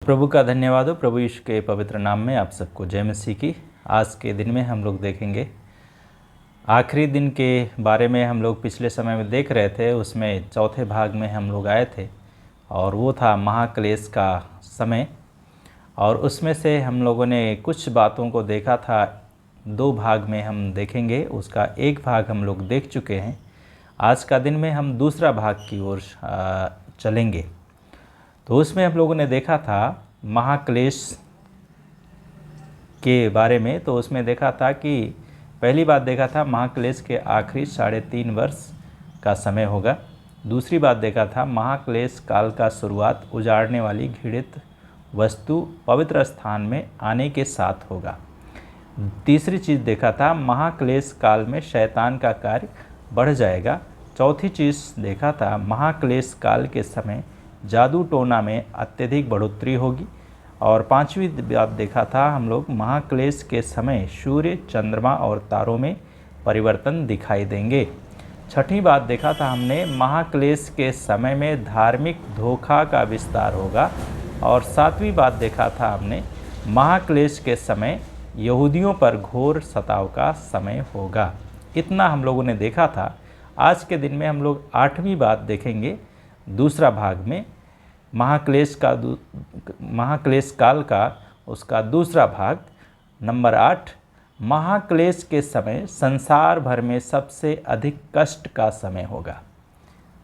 प्रभु का धन्यवाद हो। प्रभु यीशु के पवित्र नाम में आप सबको जय मसीह की। आज के दिन में हम लोग देखेंगे आखिरी दिन के बारे में। हम लोग पिछले समय में देख रहे थे, उसमें चौथे भाग में हम लोग आए थे और वो था महाक्लेश का समय। और उसमें से हम लोगों ने कुछ बातों को देखा था। दो भाग में हम देखेंगे, उसका एक भाग हम लोग देख चुके हैं। आज का दिन में हम दूसरा भाग की ओर चलेंगे। तो उसमें हम लोगों ने देखा था महाक्लेश के बारे में। तो उसमें देखा था कि पहली बात देखा था महाक्लेश के आखिरी 3.5 वर्ष का समय होगा। दूसरी बात देखा था महाक्लेश काल का शुरुआत उजाड़ने वाली घृणित वस्तु पवित्र स्थान में आने के साथ होगा। तीसरी चीज़ देखा था महाक्लेश काल में शैतान का कार्य बढ़ जाएगा। चौथी चीज़ देखा था महाक्लेश काल के समय जादू टोना में अत्यधिक बढ़ोतरी होगी। और पांचवी बात देखा था हम लोग महाक्लेश के समय सूर्य, चंद्रमा और तारों में परिवर्तन दिखाई देंगे। छठी बात देखा था हमने महाक्लेश के समय में धार्मिक धोखा का विस्तार होगा। और सातवीं बात देखा था हमने महाक्लेश के समय यहूदियों पर घोर सताव का समय होगा। इतना हम लोगों ने देखा था। आज के दिन में हम लोग आठवीं बात देखेंगे दूसरा भाग में, महाक्लेश काल का उसका दूसरा भाग नंबर 8। महाक्लेश के समय संसार भर में सबसे अधिक कष्ट का समय होगा।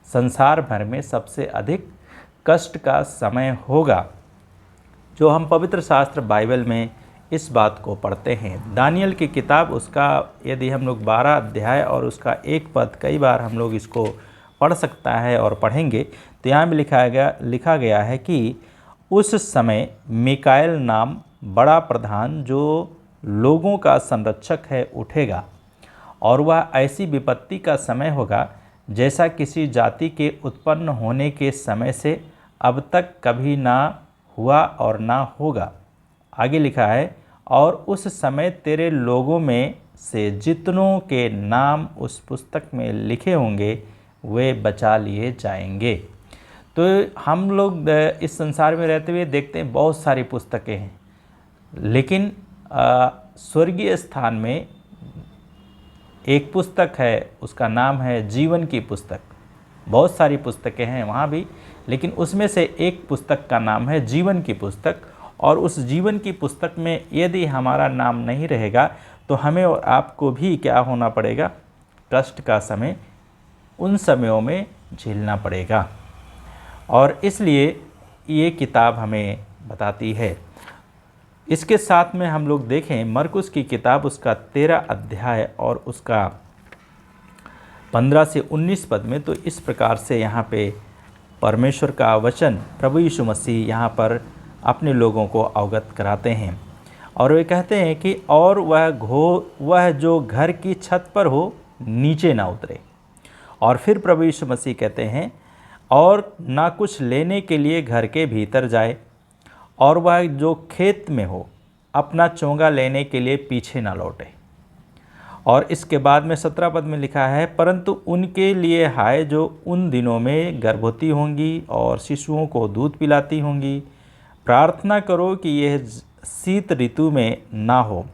संसार भर में सबसे अधिक कष्ट का समय होगा। जो हम पवित्र शास्त्र बाइबल में इस बात को पढ़ते हैं, दानियल की किताब, उसका यदि हम लोग 12 अध्याय और उसका एक पद कई बार हम लोग इसको पढ़ सकता है और पढ़ेंगे। तो यहाँ में लिखा गया है कि उस समय मिकाएल नाम बड़ा प्रधान जो लोगों का संरक्षक है उठेगा, और वह ऐसी विपत्ति का समय होगा जैसा किसी जाति के उत्पन्न होने के समय से अब तक कभी ना हुआ और ना होगा। आगे लिखा है, और उस समय तेरे लोगों में से जितनों के नाम उस पुस्तक में लिखे होंगे वे बचा लिए जाएंगे। तो हम लोग इस संसार में रहते हुए देखते हैं बहुत सारी पुस्तकें हैं, लेकिन स्वर्गीय स्थान में एक पुस्तक है, उसका नाम है जीवन की पुस्तक। बहुत सारी पुस्तकें हैं वहाँ भी, लेकिन उसमें से एक पुस्तक का नाम है जीवन की पुस्तक। और उस जीवन की पुस्तक में यदि हमारा नाम नहीं रहेगा तो हमें और आपको भी क्या होना पड़ेगा? कष्ट का समय उन समयों में झेलना पड़ेगा। और इसलिए ये किताब हमें बताती है। इसके साथ में हम लोग देखें मरकुस की किताब, उसका 13 अध्याय और उसका 15 से 19 पद में। तो इस प्रकार से यहाँ पे परमेश्वर का वचन प्रभु यीशु मसीह यहाँ पर अपने लोगों को अवगत कराते हैं। और वे कहते हैं कि और वह जो घर की छत पर हो नीचे ना उतरे। और फिर प्रभु यीशु मसीह कहते हैं, और ना कुछ लेने के लिए घर के भीतर जाए। और वह जो खेत में हो अपना चोंगा लेने के लिए पीछे ना लौटे। और इसके बाद में 17 पद में लिखा है, परंतु उनके लिए हाय जो उन दिनों में गर्भवती होंगी और शिशुओं को दूध पिलाती होंगी। प्रार्थना करो कि यह शीत ऋतु में ना हो,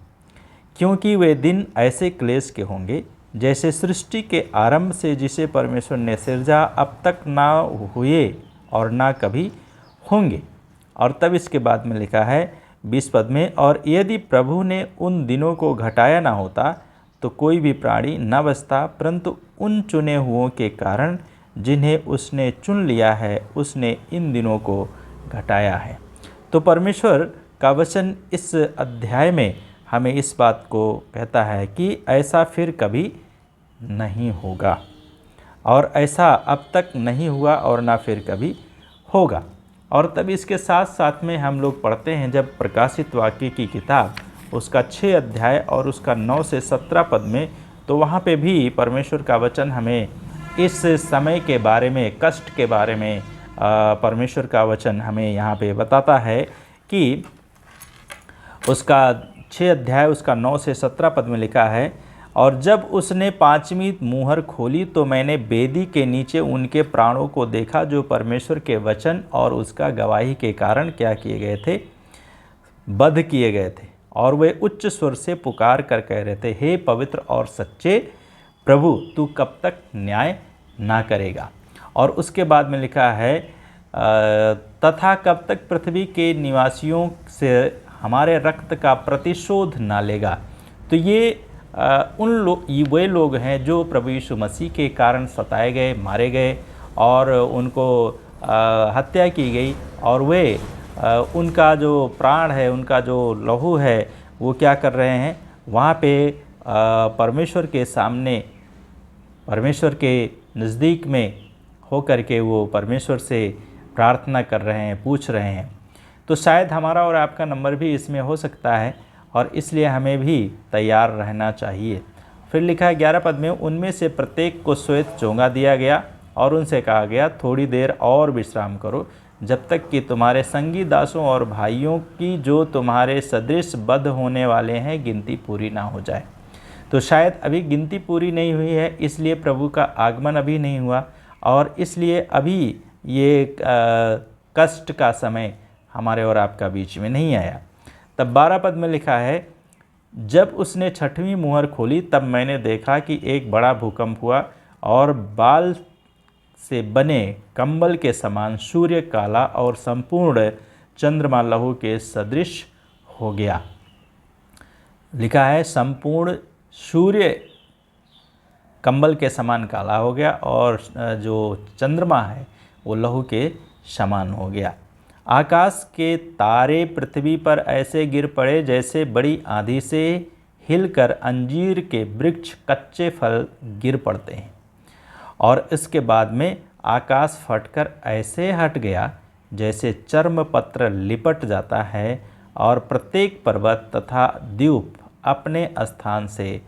क्योंकि वे दिन ऐसे क्लेश के होंगे जैसे सृष्टि के आरंभ से जिसे परमेश्वर ने सिरजा अब तक ना हुए और ना कभी होंगे। और तब इसके बाद में लिखा है 20 पद में, और यदि प्रभु ने उन दिनों को घटाया ना होता तो कोई भी प्राणी न बचता, परंतु उन चुने हुओं के कारण जिन्हें उसने चुन लिया है उसने इन दिनों को घटाया है। तो परमेश्वर का वचन इस अध्याय में हमें इस बात को कहता है कि ऐसा फिर कभी नहीं होगा, और ऐसा अब तक नहीं हुआ और ना फिर कभी होगा। और तब इसके साथ साथ में हम लोग पढ़ते हैं जब प्रकाशित वाक्य की किताब, उसका 6 अध्याय और उसका 9 से 17 पद में, तो वहाँ पे भी परमेश्वर का वचन हमें इस समय के बारे में, कष्ट के बारे में परमेश्वर का वचन हमें यहाँ पे बताता है कि उसका 6 अध्याय उसका 9 से 17 पद में लिखा है, और जब उसने 5वीं मुहर खोली तो मैंने वेदी के नीचे उनके प्राणों को देखा, जो परमेश्वर के वचन और उसका गवाही के कारण क्या किए गए थे, बद्ध किए गए थे। और वे उच्च स्वर से पुकार कर कह रहे थे, हे पवित्र और सच्चे प्रभु, तू कब तक न्याय ना करेगा। और उसके बाद में लिखा है तथा कब तक पृथ्वी के निवासियों से हमारे रक्त का प्रतिशोध ना लेगा। तो ये वे लोग हैं जो प्रभु यीशु मसीह के कारण सताए गए, मारे गए और उनको हत्या की गई, और वे उनका जो प्राण है, उनका जो लहू है, वो क्या कर रहे हैं, वहाँ पे परमेश्वर के सामने, परमेश्वर के नज़दीक में हो कर के वो परमेश्वर से प्रार्थना कर रहे हैं, पूछ रहे हैं। तो शायद हमारा और आपका नंबर भी इसमें हो सकता है, और इसलिए हमें भी तैयार रहना चाहिए। फिर लिखा है 11 पद में, उनमें से प्रत्येक को श्वेत चोंगा दिया गया और उनसे कहा गया, थोड़ी देर और विश्राम करो, जब तक कि तुम्हारे संगी दासों और भाइयों की जो तुम्हारे सदृश बद्ध होने वाले हैं गिनती पूरी ना हो जाए। तो शायद अभी गिनती पूरी नहीं हुई है, इसलिए प्रभु का आगमन अभी नहीं हुआ, और इसलिए अभी ये कष्ट का समय हमारे और आपका बीच में नहीं आया। तब 12 पद में लिखा है, जब उसने 6वीं मुहर खोली तब मैंने देखा कि एक बड़ा भूकंप हुआ, और बाल से बने कंबल के समान सूर्य काला और संपूर्ण चंद्रमा लहू के सदृश हो गया। लिखा है संपूर्ण सूर्य कंबल के समान काला हो गया, और जो चंद्रमा है वो लहू के समान हो गया। आकाश के तारे पृथ्वी पर ऐसे गिर पड़े जैसे बड़ी आंधी से हिलकर अंजीर के वृक्ष कच्चे फल गिर पड़ते हैं। और इसके बाद में आकाश फटकर ऐसे हट गया जैसे चर्म पत्र लिपट जाता है, और प्रत्येक पर्वत तथा द्वीप अपने स्थान से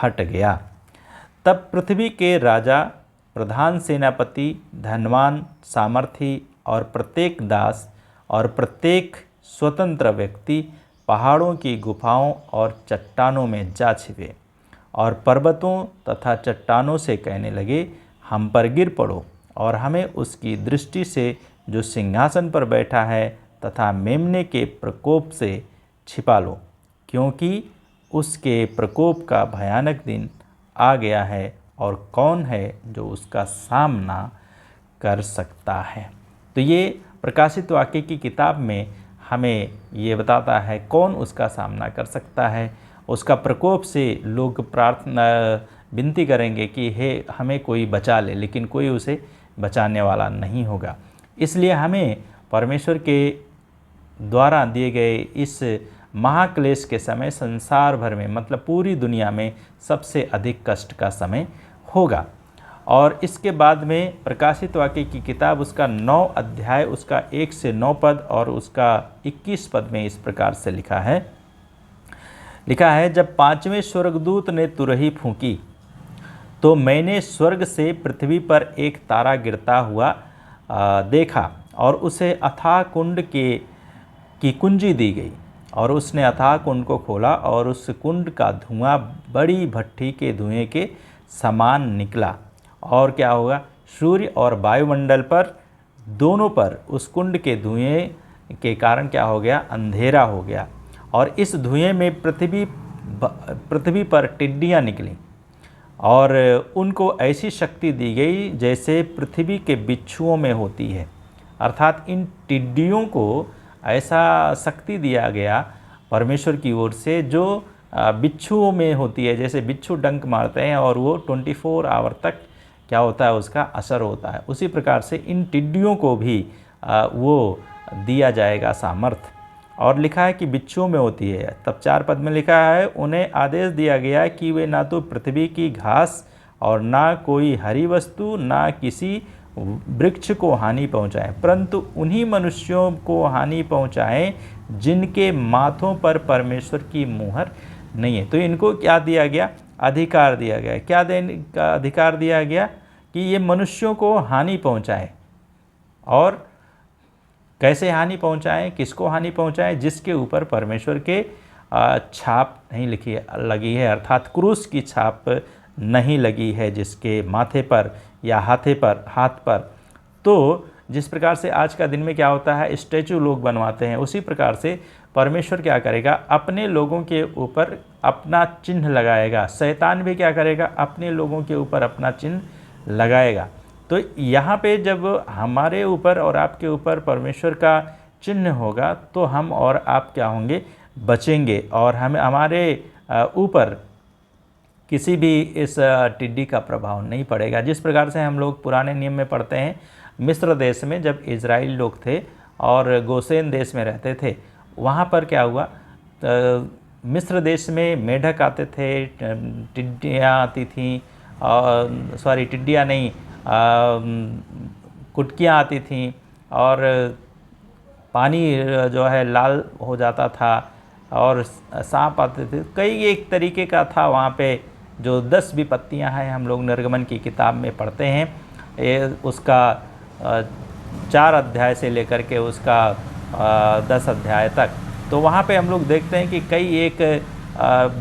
हट गया। तब पृथ्वी के राजा, प्रधान सेनापति, धनवान, सामर्थी और प्रत्येक दास और प्रत्येक स्वतंत्र व्यक्ति पहाड़ों की गुफाओं और चट्टानों में जा छिपे, और पर्वतों तथा चट्टानों से कहने लगे, हम पर गिर पड़ो और हमें उसकी दृष्टि से जो सिंहासन पर बैठा है तथा मेमने के प्रकोप से छिपा लो, क्योंकि उसके प्रकोप का भयानक दिन आ गया है, और कौन है जो उसका सामना कर सकता है। तो ये प्रकाशित वाक्य की किताब में हमें ये बताता है कौन उसका सामना कर सकता है। उसका प्रकोप से लोग प्रार्थना विनती करेंगे कि हे हमें कोई बचा ले, लेकिन कोई उसे बचाने वाला नहीं होगा। इसलिए हमें परमेश्वर के द्वारा दिए गए इस महाक्लेश के समय संसार भर में, मतलब पूरी दुनिया में सबसे अधिक कष्ट का समय होगा। और इसके बाद में प्रकाशित वाक्य की किताब उसका 9 अध्याय उसका 1 से 9 पद और उसका 21 पद में इस प्रकार से लिखा है, जब 5वें स्वर्गदूत ने तुरही फूंकी तो मैंने स्वर्ग से पृथ्वी पर एक तारा गिरता हुआ देखा, और उसे अथाह कुंड की कुंजी दी गई, और उसने अथाह कुंड को खोला, और उस कुंड का धुआं बड़ी भट्ठी के धुएं के समान निकला। और क्या होगा, सूर्य और वायुमंडल पर दोनों पर उस कुंड के धुएं के कारण क्या हो गया, अंधेरा हो गया। और इस धुएं में पृथ्वी पर टिड्डियाँ निकलीं, और उनको ऐसी शक्ति दी गई जैसे पृथ्वी के बिच्छुओं में होती है। अर्थात इन टिड्डियों को ऐसा शक्ति दिया गया परमेश्वर की ओर से जो बिच्छुओं में होती है। जैसे बिच्छू डंक मारते हैं और वो 24 आवर तक क्या होता है, उसका असर होता है। उसी प्रकार से इन टिड्डियों को भी वो दिया जाएगा सामर्थ। और लिखा है कि बिच्छुओं में होती है। तब 4 पद में लिखा है, उन्हें आदेश दिया गया कि वे ना तो पृथ्वी की घास और ना कोई हरी वस्तु, ना किसी वृक्ष को हानि पहुँचाएं, परंतु उन्हीं मनुष्यों को हानि पहुँचाएं जिनके माथों पर परमेश्वर की मुहर नहीं है। तो इनको क्या दिया गया, अधिकार दिया गया। क्या देने का अधिकार दिया गया कि ये मनुष्यों को हानि पहुँचाएं। और कैसे हानि पहुँचाएं, किसको हानि पहुँचाएं, जिसके ऊपर परमेश्वर के छाप नहीं लगी है, अर्थात क्रूस की छाप नहीं लगी है जिसके माथे पर या हाथ पर। तो जिस प्रकार से आज का दिन में क्या होता है, स्टैचू लोग बनवाते हैं, उसी प्रकार से परमेश्वर क्या करेगा, अपने लोगों के ऊपर अपना चिन्ह लगाएगा। शैतान भी क्या करेगा, अपने लोगों के ऊपर अपना चिन्ह लगाएगा। तो यहाँ पे जब हमारे ऊपर और आपके ऊपर परमेश्वर का चिन्ह होगा तो हम और आप क्या होंगे, बचेंगे, और हमारे ऊपर किसी भी इस टिड्डी का प्रभाव नहीं पड़ेगा। जिस प्रकार से हम लोग पुराने नियम में पढ़ते हैं, मिस्र देश में जब इजराइल लोग थे और गोसेन देश में रहते थे, वहाँ पर क्या हुआ, मिस्र देश में मेढक आते थे, टिड्डियाँ आती थीं, टिड्डियाँ नहीं, कुटकियाँ आती थीं, और पानी जो है लाल हो जाता था, और सांप आते थे। कई एक तरीके का था वहाँ पे। जो 10 विपत्तियाँ हैं हम लोग निर्गमन की किताब में पढ़ते हैं, उसका 4 अध्याय से लेकर के उसका 10 अध्याय तक। तो वहाँ पे हम लोग देखते हैं कि कई एक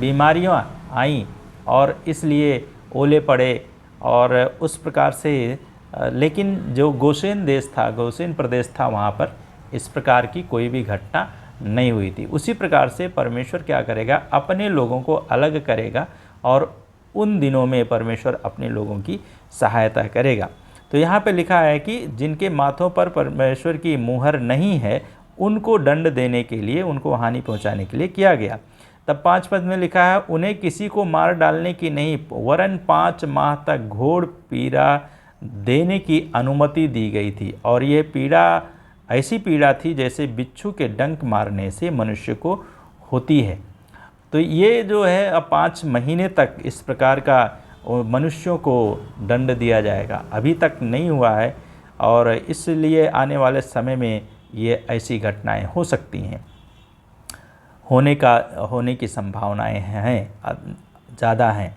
बीमारियाँ आईं और इसलिए ओले पड़े, और उस प्रकार से लेकिन जो गोशेन देश था, गोशेन प्रदेश था, वहाँ पर इस प्रकार की कोई भी घटना नहीं हुई थी। उसी प्रकार से परमेश्वर क्या करेगा, अपने लोगों को अलग करेगा, और उन दिनों में परमेश्वर अपने लोगों की सहायता करेगा। तो यहाँ पे लिखा है कि जिनके माथों पर परमेश्वर की मुहर नहीं है, उनको दंड देने के लिए, उनको हानि पहुँचाने के लिए किया गया। तब 5 पद में लिखा है, उन्हें किसी को मार डालने की नहीं, वरन 5 माह तक घोर पीड़ा देने की अनुमति दी गई थी। और ये पीड़ा ऐसी पीड़ा थी जैसे बिच्छू के डंक मारने से मनुष्य को होती है। तो ये जो है अब 5 महीने तक इस प्रकार का मनुष्यों को दंड दिया जाएगा। अभी तक नहीं हुआ है, और इसलिए आने वाले समय में ये ऐसी घटनाएं हो सकती हैं, होने की संभावनाएं हैं, ज़्यादा हैं।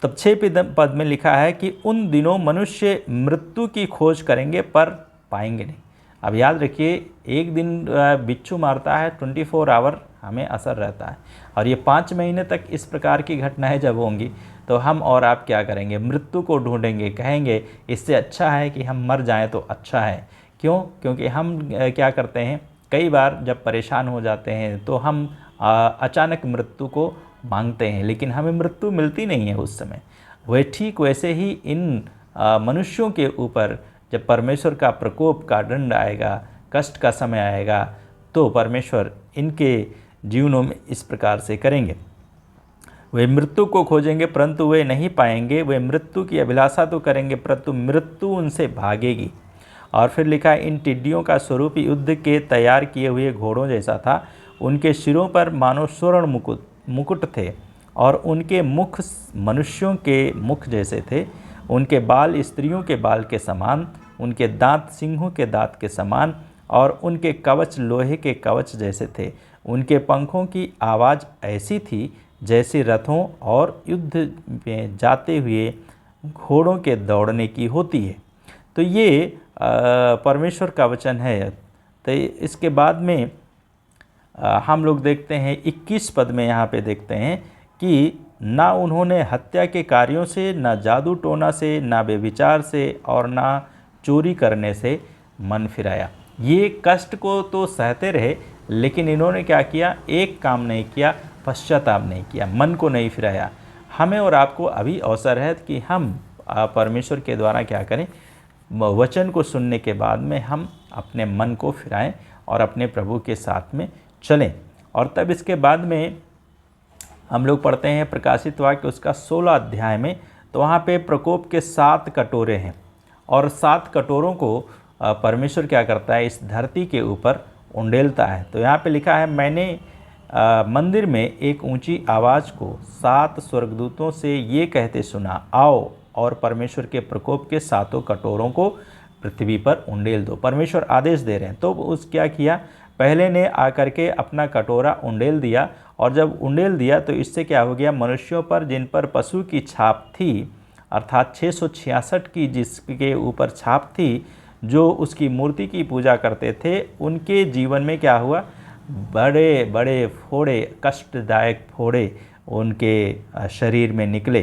तब 6 पद में लिखा है कि उन दिनों मनुष्य मृत्यु की खोज करेंगे पर पाएंगे नहीं। अब याद रखिए, एक दिन बिच्छू मारता है, 24 आवर हमें असर रहता है, और ये 5 महीने तक इस प्रकार की घटनाएं जब होंगी तो हम और आप क्या करेंगे, मृत्यु को ढूंढेंगे, कहेंगे इससे अच्छा है कि हम मर जाएं तो अच्छा है। क्यों? क्योंकि हम क्या करते हैं, कई बार जब परेशान हो जाते हैं तो हम अचानक मृत्यु को मांगते हैं, लेकिन हमें मृत्यु मिलती नहीं है उस समय। वह ठीक वैसे ही इन मनुष्यों के ऊपर जब परमेश्वर का प्रकोप का दंड आएगा, कष्ट का समय आएगा, तो परमेश्वर इनके जीवनों में इस प्रकार से करेंगे। वे मृत्यु को खोजेंगे परंतु वे नहीं पाएंगे, वे मृत्यु की अभिलाषा तो करेंगे परंतु मृत्यु उनसे भागेगी। और फिर लिखा है, इन टिड्डियों का स्वरूप युद्ध के तैयार किए हुए घोड़ों जैसा था, उनके सिरों पर मानो स्वर्ण मुकुट थे, और उनके मुख मनुष्यों के मुख जैसे थे, उनके बाल स्त्रियों के बाल के समान, उनके दांत सिंहों के दांत के समान, और उनके कवच लोहे के कवच जैसे थे। उनके पंखों की आवाज़ ऐसी थी जैसे रथों और युद्ध में जाते हुए घोड़ों के दौड़ने की होती है। तो ये परमेश्वर का वचन है। तो इसके बाद में हम लोग देखते हैं 21 पद में, यहाँ पे देखते हैं कि ना उन्होंने हत्या के कार्यों से, ना जादू टोना से, ना बेविचार से, और ना चोरी करने से मन फिराया। ये कष्ट को तो सहते रहे, लेकिन इन्होंने क्या किया, एक काम नहीं किया, पश्चाताप नहीं किया, मन को नहीं फिराया। हमें और आपको अभी अवसर है कि हम परमेश्वर के द्वारा क्या करें, वचन को सुनने के बाद में हम अपने मन को फिराएं और अपने प्रभु के साथ में चलें। और तब इसके बाद में हम लोग पढ़ते हैं प्रकाशित वाक्य उसका 16 अध्याय में, तो वहाँ पे प्रकोप के 7 कटोरे हैं, और 7 कटोरों को परमेश्वर क्या करता है, इस धरती के ऊपर उंडेलता है। तो यहाँ पे लिखा है, मैंने मंदिर में एक ऊंची आवाज़ को 7 स्वर्गदूतों से ये कहते सुना, आओ और परमेश्वर के प्रकोप के 7 कटोरों को पृथ्वी पर उंडेल दो। परमेश्वर आदेश दे रहे हैं। तो उस क्या किया, पहले ने आकर के अपना कटोरा उंडेल दिया, और जब उंडेल दिया तो इससे क्या हो गया, मनुष्यों पर जिन पर पशु की छाप थी, अर्थात 666 की जिसके ऊपर छाप थी, जो उसकी मूर्ति की पूजा करते थे, उनके जीवन में क्या हुआ, बड़े बड़े फोड़े, कष्टदायक फोड़े उनके शरीर में निकले।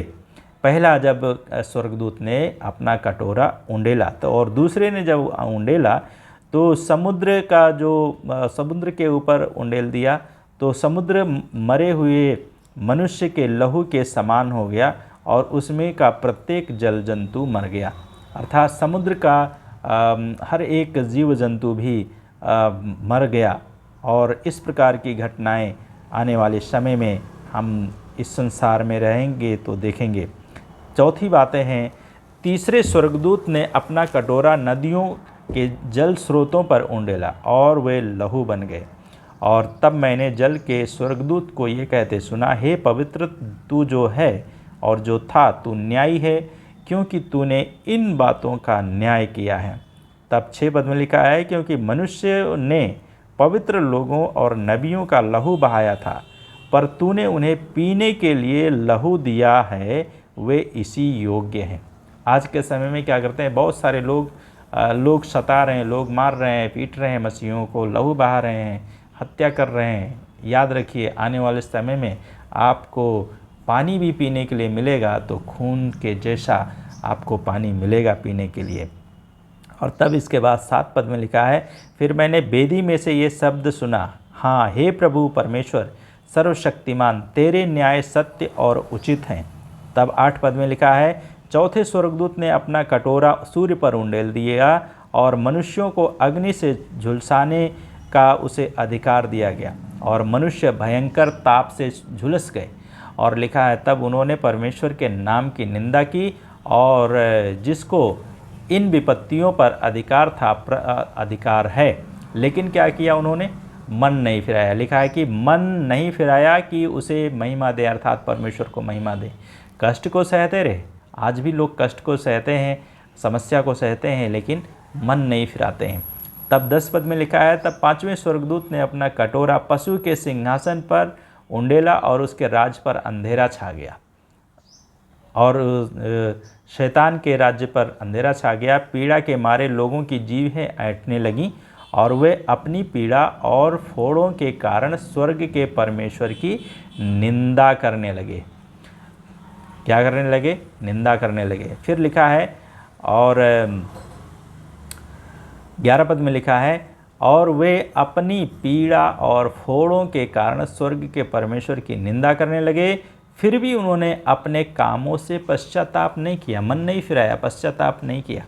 पहला जब स्वर्गदूत ने अपना कटोरा उंडेला तो, और दूसरे ने जब उंडेला तो समुद्र का जो समुद्र के ऊपर उंडेल दिया तो समुद्र मरे हुए मनुष्य के लहू के समान हो गया और उसमें का प्रत्येक जल जंतु मर गया। अर्थात समुद्र का हर एक जीव जंतु भी मर गया। और इस प्रकार की घटनाएं आने वाले समय में हम इस संसार में रहेंगे तो देखेंगे। चौथी बातें हैं, तीसरे स्वर्गदूत ने अपना कटोरा नदियों के जल स्रोतों पर उंडेला और वे लहू बन गए। और तब मैंने जल के स्वर्गदूत को ये कहते सुना, हे पवित्र तू जो है और जो था, तू न्यायी है, क्योंकि तूने इन बातों का न्याय किया है। तब 6 पद में लिखा है, क्योंकि मनुष्य ने पवित्र लोगों और नबियों का लहू बहाया था, पर तूने उन्हें पीने के लिए लहू दिया है, वे इसी योग्य हैं। आज के समय में क्या करते हैं, बहुत सारे लोग सता रहे हैं, लोग मार रहे हैं, पीट रहे हैं, मसीहों को लहू बहा रहे हैं, हत्या कर रहे हैं। याद रखिए, आने वाले समय में आपको पानी भी पीने के लिए मिलेगा तो खून के जैसा आपको पानी मिलेगा पीने के लिए। और तब इसके बाद 7 पद में लिखा है, फिर मैंने वेदी में से ये शब्द सुना, हाँ हे प्रभु परमेश्वर सर्वशक्तिमान, तेरे न्याय सत्य और उचित हैं। तब 8 पद में लिखा है, चौथे स्वर्गदूत ने अपना कटोरा सूर्य पर उंडेल दिया और मनुष्यों को अग्नि से झुलसाने का उसे अधिकार दिया गया और मनुष्य भयंकर ताप से झुलस गए। और लिखा है, तब उन्होंने परमेश्वर के नाम की निंदा की और जिसको इन विपत्तियों पर अधिकार है, लेकिन क्या किया उन्होंने, मन नहीं फिराया। लिखा है कि मन नहीं फिराया कि उसे महिमा दे, अर्थात परमेश्वर को महिमा दे। कष्ट को सहते रहे। आज भी लोग कष्ट को सहते हैं, समस्या को सहते हैं, लेकिन मन नहीं फिराते हैं। तब 10 पद में लिखा है, तब 5वें स्वर्गदूत ने अपना कटोरा पशु के सिंहासन पर उंडेला और उसके राज पर अंधेरा छा गया और शैतान के राज्य पर अंधेरा छा गया। पीड़ा के मारे लोगों की जीभें ऐंठने लगीं और वे अपनी पीड़ा और फोड़ों के कारण स्वर्ग के परमेश्वर की निंदा करने लगे। क्या करने लगे, निंदा करने लगे। फिर लिखा है और 11 पद में लिखा है, और वे अपनी पीड़ा और फोड़ों के कारण स्वर्ग के परमेश्वर की निंदा करने लगे। फिर भी उन्होंने अपने कामों से पश्चाताप नहीं किया, मन नहीं फिराया, पश्चाताप नहीं किया।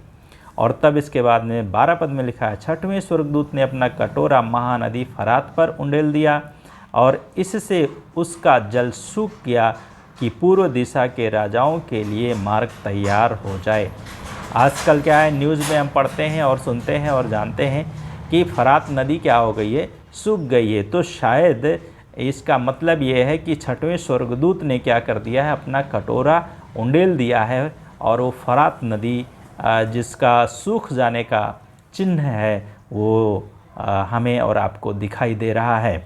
और तब इसके बाद में 12 पद में लिखा है, 6वें स्वर्गदूत ने अपना कटोरा महानदी फरात पर उंडेल दिया और इससे उसका जल सूख गया कि पूर्व दिशा के राजाओं के लिए मार्ग तैयार हो जाए। आजकल क्या है, न्यूज़ में हम पढ़ते हैं और सुनते हैं और जानते हैं कि फरात नदी क्या हो गई है, सूख गई है। तो शायद इसका मतलब ये है कि 6वें स्वर्गदूत ने क्या कर दिया है, अपना कटोरा उंडेल दिया है और वो फरात नदी जिसका सूख जाने का चिन्ह है वो हमें और आपको दिखाई दे रहा है।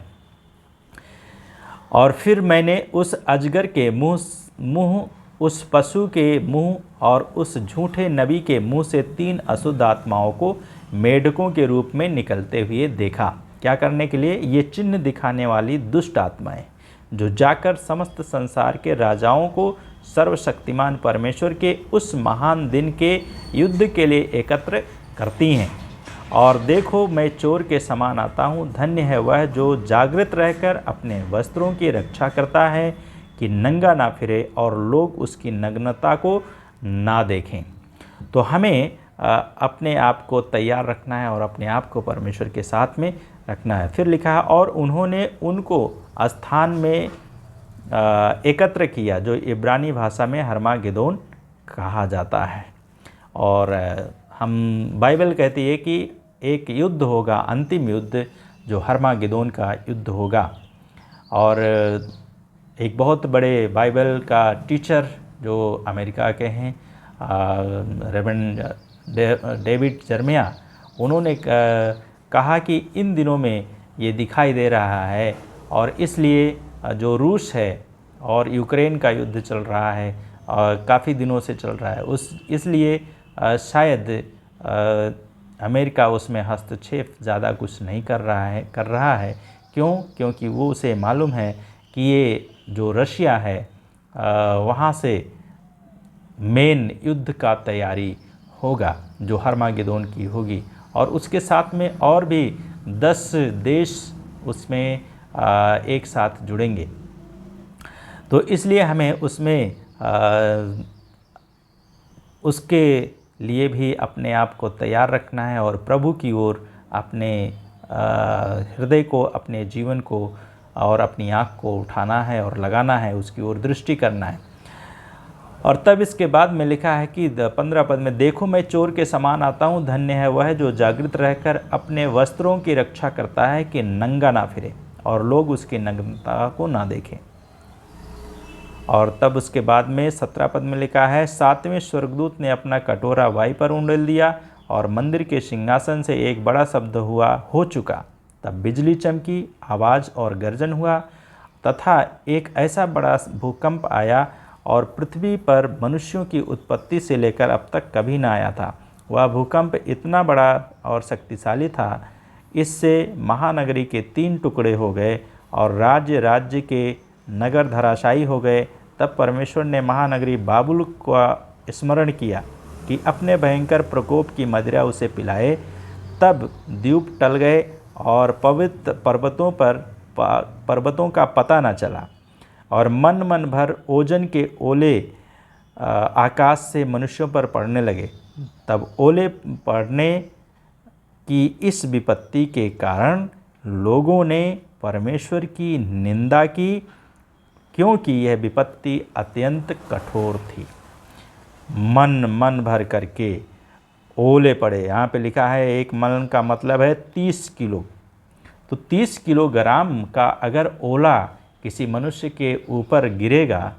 और फिर मैंने उस अजगर के मुंह, उस पशु के मुंह और उस झूठे नबी के मुंह से 3 अशुद्ध आत्माओं को मेढकों के रूप में निकलते हुए देखा। क्या करने के लिए, ये चिन्ह दिखाने वाली दुष्ट आत्माएं जो जाकर समस्त संसार के राजाओं को सर्वशक्तिमान परमेश्वर के उस महान दिन के युद्ध के लिए एकत्र करती हैं। और देखो, मैं चोर के समान आता हूँ, धन्य है वह जो जागृत रहकर अपने वस्त्रों की रक्षा करता है कि नंगा ना फिरे और लोग उसकी नग्नता को ना देखें। तो हमें अपने आप को तैयार रखना है और अपने आप को परमेश्वर के साथ में रखना है। फिर लिखा है, और उन्होंने उनको स्थान में एकत्र किया जो इब्रानी भाषा में हर्मागेदोन कहा जाता है। और हम बाइबल कहती है कि एक युद्ध होगा, अंतिम युद्ध, जो हर्मागेदोन का युद्ध होगा। और एक बहुत बड़े बाइबल का टीचर जो अमेरिका के हैं, रेवरेंड डेविड जर्मिया, उन्होंने कहा कि इन दिनों में ये दिखाई दे रहा है और इसलिए जो रूस है और यूक्रेन का युद्ध चल रहा है और काफ़ी दिनों से चल रहा है, इसलिए शायद अमेरिका उसमें हस्तक्षेप ज़्यादा कुछ नहीं कर रहा है क्यों? क्योंकि वो उसे मालूम है कि ये जो रशिया है वहाँ से मेन युद्ध का तैयारी होगा जो हर्मागेदोन की होगी, और उसके साथ में और भी 10 देश उसमें एक साथ जुड़ेंगे। तो इसलिए हमें उसमें उसके लिए भी अपने आप को तैयार रखना है और प्रभु की ओर अपने हृदय को, अपने जीवन को और अपनी आँख को उठाना है और लगाना है, उसकी ओर दृष्टि करना है। और तब इसके बाद में लिखा है कि 15 पद में, देखो मैं चोर के समान आता हूँ, धन्य है वह जो जागृत रहकर अपने वस्त्रों की रक्षा करता है कि नंगा ना फिरे और लोग उसकी नग्नता को ना देखें। और तब उसके बाद में 17 पद में लिखा है, सातवें स्वर्गदूत ने अपना कटोरा वायु पर उंडेल दिया और मंदिर के सिंहासन से एक बड़ा शब्द हो चुका। तब बिजली चमकी, आवाज़ और गर्जन हुआ तथा एक ऐसा बड़ा भूकंप आया और पृथ्वी पर मनुष्यों की उत्पत्ति से लेकर अब तक कभी ना आया था। वह भूकंप इतना बड़ा और शक्तिशाली था, इससे महानगरी के 3 टुकड़े हो गए और राज्य राज्य के नगर धराशायी हो गए। तब परमेश्वर ने महानगरी बाबुल का स्मरण किया कि अपने भयंकर प्रकोप की मदिरा उसे पिलाए। तब द्वीप टल गए और पवित्र पर्वतों का पता न चला और मन मन भर ओजन के ओले आकाश से मनुष्यों पर पड़ने लगे। तब ओले पड़ने की इस विपत्ति के कारण लोगों ने परमेश्वर की निंदा की, क्योंकि यह विपत्ति अत्यंत कठोर थी। मन भर करके ओले पड़े। यहाँ पे लिखा है एक मन का मतलब है 30 किलो। तो 30 किलोग्राम का अगर ओला किसी मनुष्य के ऊपर गिरेगा,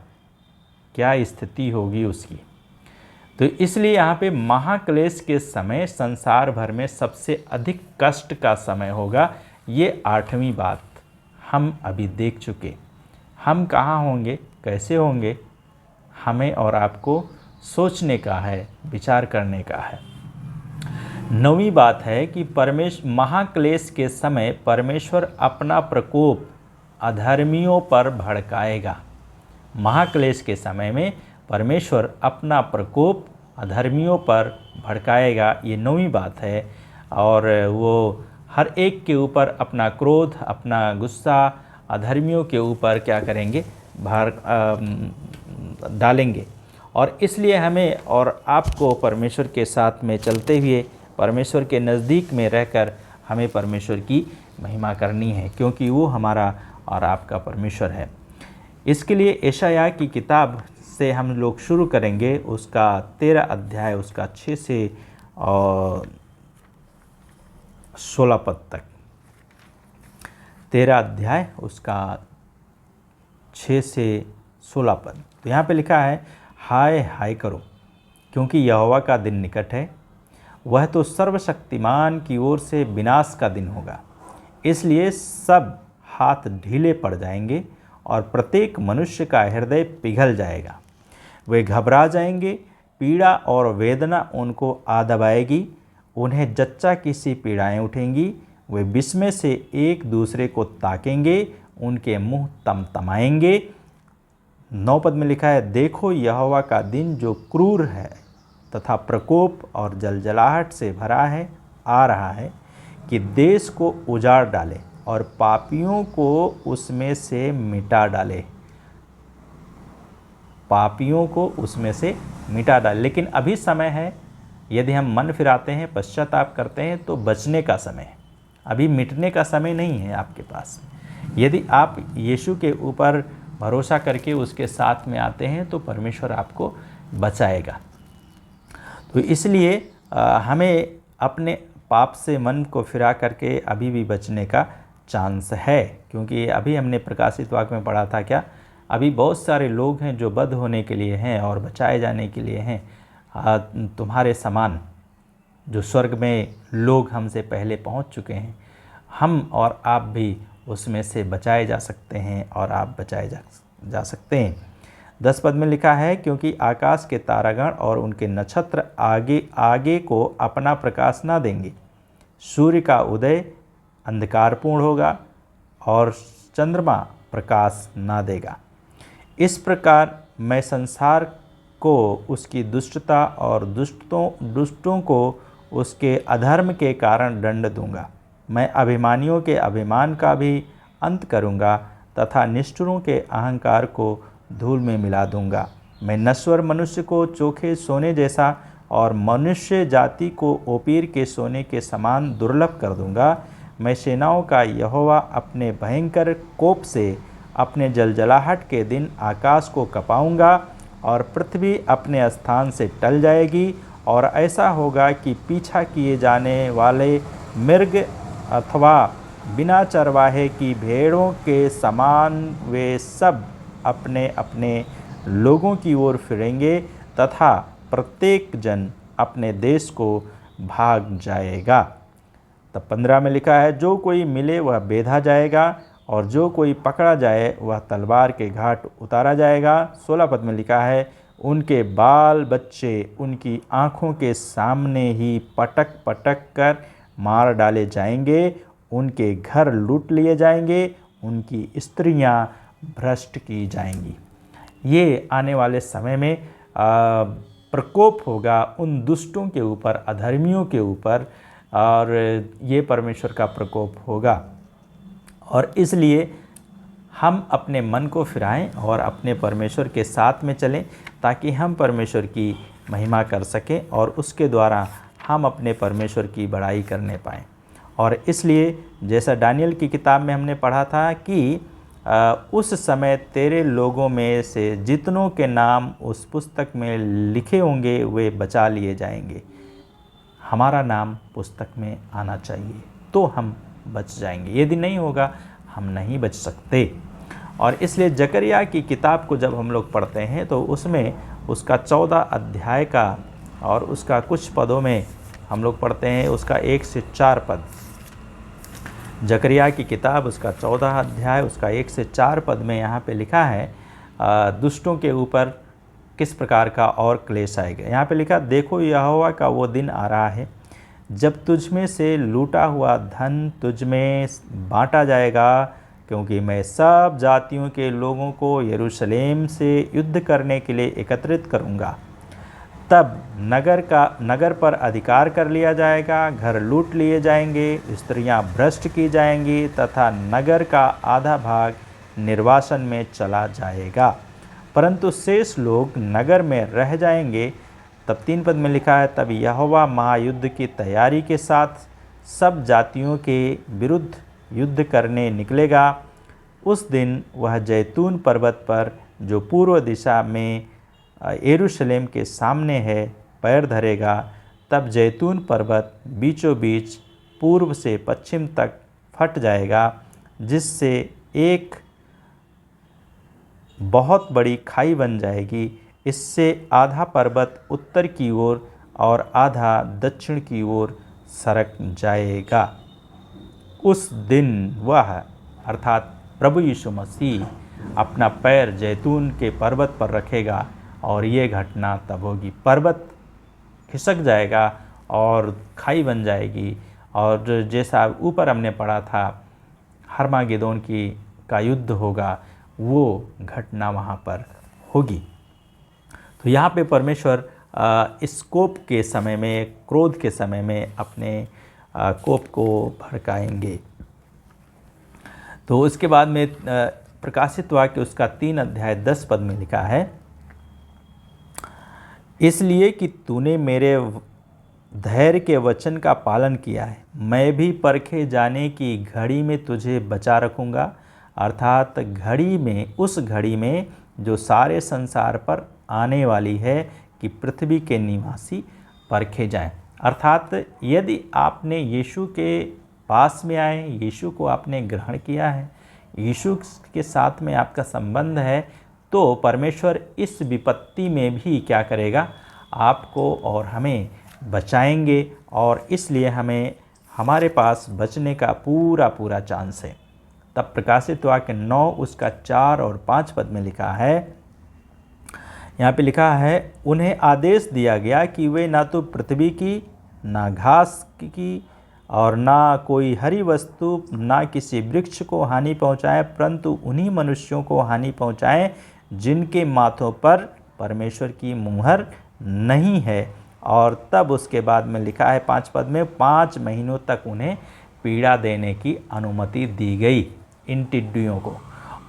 क्या स्थिति होगी उसकी। तो इसलिए यहाँ पे महाक्लेश के समय संसार भर में सबसे अधिक कष्ट का समय होगा। ये 8वीं बात हम अभी देख चुके। हम कहाँ होंगे, कैसे होंगे, हमें और आपको सोचने का है, विचार करने का है। 9वीं बात है कि महाक्लेश के समय परमेश्वर अपना प्रकोप अधर्मियों पर भड़काएगा। महाक्लेश के समय में परमेश्वर अपना प्रकोप अधर्मियों पर भड़काएगा, ये 9वीं बात है। और वो हर एक के ऊपर अपना क्रोध, अपना गुस्सा अधर्मियों के ऊपर क्या करेंगे, डालेंगे। और इसलिए हमें और आपको परमेश्वर के साथ में चलते हुए, परमेश्वर के नज़दीक में रहकर हमें परमेश्वर की महिमा करनी है, क्योंकि वो हमारा और आपका परमेश्वर है। इसके लिए यशायाह की किताब से हम लोग शुरू करेंगे, उसका 13 अध्याय, उसका 6 से 16 पद तक। 13 अध्याय उसका 6 से 16 पद। तो यहाँ पे लिखा है, हाय हाय करो, क्योंकि यहोवा का दिन निकट है, वह तो सर्वशक्तिमान की ओर से विनाश का दिन होगा। इसलिए सब हाथ ढीले पड़ जाएंगे और प्रत्येक मनुष्य का हृदय पिघल जाएगा। वे घबरा जाएंगे, पीड़ा और वेदना उनको आ दबाएगी, उन्हें जच्चा की सी पीड़ाएँ उठेंगी। वे विस्मय से एक दूसरे को ताकेंगे, उनके मुंह तमतमाएंगे। 9 पद में लिखा है, देखो यहोवा का दिन जो क्रूर है तथा प्रकोप और जलजलाहट से भरा है आ रहा है, कि देश को उजाड़ डाले और पापियों को उसमें से मिटा डाले। पापियों को उसमें से मिटा डाले। लेकिन अभी समय है, यदि हम मन फिराते हैं, पश्चाताप करते हैं, तो बचने का समय है। अभी मिटने का समय नहीं है आपके पास। यदि आप यीशु के ऊपर भरोसा करके उसके साथ में आते हैं तो परमेश्वर आपको बचाएगा। तो इसलिए हमें अपने पाप से मन को फिरा करके अभी भी बचने का चांस है, क्योंकि अभी हमने प्रकाशित वाक्य में पढ़ा था, क्या अभी बहुत सारे लोग हैं जो बद होने के लिए हैं और बचाए जाने के लिए हैं। तुम्हारे समान जो स्वर्ग में लोग हमसे पहले पहुंच चुके हैं, हम और आप भी उसमें से बचाए जा सकते हैं और आप बचाए जा सकते हैं। 10 पद में लिखा है, क्योंकि आकाश के तारागण और उनके नक्षत्र आगे को अपना प्रकाश ना देंगे। सूर्य का उदय अंधकारपूर्ण होगा और चंद्रमा प्रकाश ना देगा। इस प्रकार मैं संसार को उसकी दुष्टता और दुष्टों को उसके अधर्म के कारण दंड दूंगा। मैं अभिमानियों के अभिमान का भी अंत करूंगा तथा निष्ठुरों के अहंकार को धूल में मिला दूंगा। मैं नश्वर मनुष्य को चोखे सोने जैसा और मनुष्य जाति को ओपीर के सोने के समान दुर्लभ कर दूंगा। मैं सेनाओं का यहोवा अपने भयंकर कोप से अपने जलजलाहट के दिन आकाश को कपाऊंगा और पृथ्वी अपने स्थान से टल जाएगी। और ऐसा होगा कि पीछा किए जाने वाले मृग अथवा बिना चरवाहे की भेड़ों के समान वे सब अपने अपने लोगों की ओर फिरेंगे तथा प्रत्येक जन अपने देश को भाग जाएगा। तब 15 में लिखा है, जो कोई मिले वह बेधा जाएगा और जो कोई पकड़ा जाए वह तलवार के घाट उतारा जाएगा। 16 पद में लिखा है, उनके बाल बच्चे उनकी आँखों के सामने ही पटक पटक कर मार डाले जाएंगे। उनके घर लूट लिए जाएंगे, उनकी स्त्रियां भ्रष्ट की जाएंगी। ये आने वाले समय में प्रकोप होगा उन दुष्टों के ऊपर, अधर्मियों के ऊपर, और ये परमेश्वर का प्रकोप होगा। और इसलिए हम अपने मन को फिराएं और अपने परमेश्वर के साथ में चलें ताकि हम परमेश्वर की महिमा कर सकें और उसके द्वारा हम अपने परमेश्वर की बड़ाई करने पाएँ। और इसलिए जैसा दानियल की किताब में हमने पढ़ा था कि उस समय तेरे लोगों में से जितनों के नाम उस पुस्तक में लिखे होंगे वे बचा लिए जाएंगे। हमारा नाम पुस्तक में आना चाहिए तो हम बच जाएंगे, यदि नहीं होगा हम नहीं बच सकते। और इसलिए जकरिया की किताब को जब हम लोग पढ़ते हैं तो उसमें उसका 14 अध्याय का और उसका कुछ पदों में हम लोग पढ़ते हैं उसका 1 से 4 पद। जकरिया की किताब उसका 14 अध्याय उसका 1 से 4 पद में यहाँ पे लिखा है दुष्टों के ऊपर किस प्रकार का और क्लेश आएगा। यहाँ पे लिखा, देखो यहोवा का वो दिन आ रहा है जब तुझ में से लूटा हुआ धन तुझ में बांटा जाएगा, क्योंकि मैं सब जातियों के लोगों को यरूशलेम से युद्ध करने के लिए एकत्रित करूँगा। तब नगर पर अधिकार कर लिया जाएगा, घर लूट लिए जाएंगे, स्त्रियां भ्रष्ट की जाएंगी तथा नगर का आधा भाग निर्वासन में चला जाएगा, परंतु शेष लोग नगर में रह जाएंगे। तब 3 पद में लिखा है, तब यहोवा महायुद्ध की तैयारी के साथ सब जातियों के विरुद्ध युद्ध करने निकलेगा। उस दिन वह जैतून पर्वत पर जो पूर्व दिशा में यरूशलेम के सामने है पैर धरेगा। तब जैतून पर्वत बीचों बीच पूर्व से पश्चिम तक फट जाएगा, जिससे एक बहुत बड़ी खाई बन जाएगी। इससे आधा पर्वत उत्तर की ओर और आधा दक्षिण की ओर सरक जाएगा। उस दिन वह अर्थात प्रभु यीशु मसीह अपना पैर जैतून के पर्वत पर रखेगा और ये घटना तब होगी। पर्वत खिसक जाएगा और खाई बन जाएगी, और जैसा ऊपर हमने पढ़ा था हर्मागेदोन का युद्ध होगा, वो घटना वहाँ पर होगी। तो यहाँ पे परमेश्वर इस कोप के समय में, क्रोध के समय में अपने कोप को भड़काएंगे। तो उसके बाद में प्रकाशित वाक्य उसका 3 अध्याय 10 पद में लिखा है, इसलिए कि तूने मेरे धैर्य के वचन का पालन किया है, मैं भी परखे जाने की घड़ी में तुझे बचा रखूँगा। अर्थात घड़ी में, उस घड़ी में जो सारे संसार पर आने वाली है कि पृथ्वी के निवासी परखे जाएं। अर्थात यदि आपने यीशु के पास में आए, यीशु को आपने ग्रहण किया है, यीशु के साथ में आपका संबंध है, तो परमेश्वर इस विपत्ति में भी क्या करेगा, आपको और हमें बचाएंगे। और इसलिए हमें हमारे पास बचने का पूरा चांस है। तब प्रकाशित वाक्य 9 उसका 4 और 5 पद में लिखा है, यहाँ पे लिखा है, उन्हें आदेश दिया गया कि वे ना तो पृथ्वी की ना घास की और ना कोई हरी वस्तु, ना किसी वृक्ष को हानि पहुँचाए, परंतु उन्हीं मनुष्यों को हानि पहुँचाए जिनके माथों पर परमेश्वर की मुहर नहीं है। और तब उसके बाद में लिखा है 5 पद में, 5 महीनों तक उन्हें पीड़ा देने की अनुमति दी गई इन टिड्डियों को,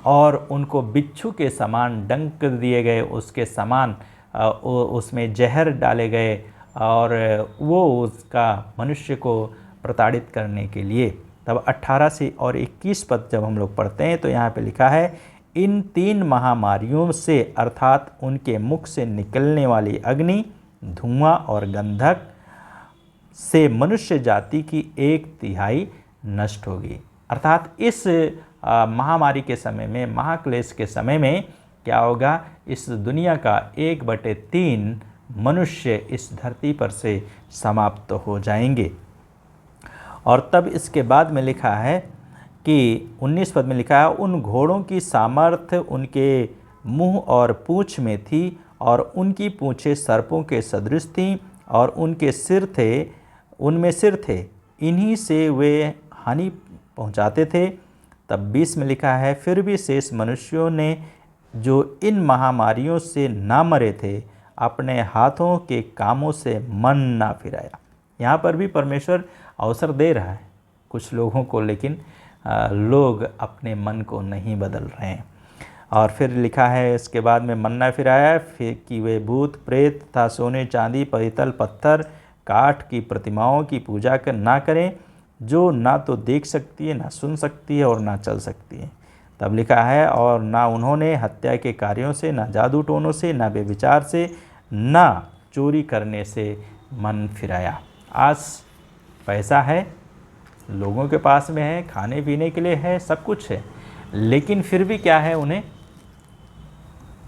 और उनको बिच्छू के समान डंक दिए गए, उसके समान उसमें जहर डाले गए, और वो उसका मनुष्य को प्रताड़ित करने के लिए। तब 18 से और 21 पद जब हम लोग पढ़ते हैं तो यहाँ पे लिखा है, इन 3 महामारियों से अर्थात उनके मुख से निकलने वाली अग्नि, धुआं और गंधक से मनुष्य जाति की 1/3 नष्ट होगी। अर्थात इस महामारी के समय में, महाक्लेश के समय में क्या होगा, इस दुनिया का 1/3 मनुष्य इस धरती पर से समाप्त हो जाएंगे। और तब इसके बाद में लिखा है कि 19 पद में लिखा है, उन घोड़ों की सामर्थ्य उनके मुंह और पूँछ में थी, और उनकी पूँछें सर्पों के सदृश थीं, और उनके उनमें सिर थे, इन्हीं से वे हानि पहुंचाते थे। तब 20 में लिखा है, फिर भी शेष मनुष्यों ने जो इन महामारियों से ना मरे थे, अपने हाथों के कामों से मन ना फिराया। यहाँ पर भी परमेश्वर अवसर दे रहा है कुछ लोगों को, लेकिन लोग अपने मन को नहीं बदल रहे हैं। और फिर लिखा है इसके बाद में, मन ना फिराया, फिर कि वे भूत प्रेत तथा सोने चांदी पीतल पत्थर काठ की प्रतिमाओं की पूजा ना करें, जो ना तो देख सकती है, ना सुन सकती है और ना चल सकती है। तब लिखा है, और ना उन्होंने हत्या के कार्यों से, ना जादू टोनों से, ना व्यभिचार से, ना चोरी करने से मन फिराया। आज पैसा है, लोगों के पास में है, खाने पीने के लिए है, सब कुछ है, लेकिन फिर भी क्या है, उन्हें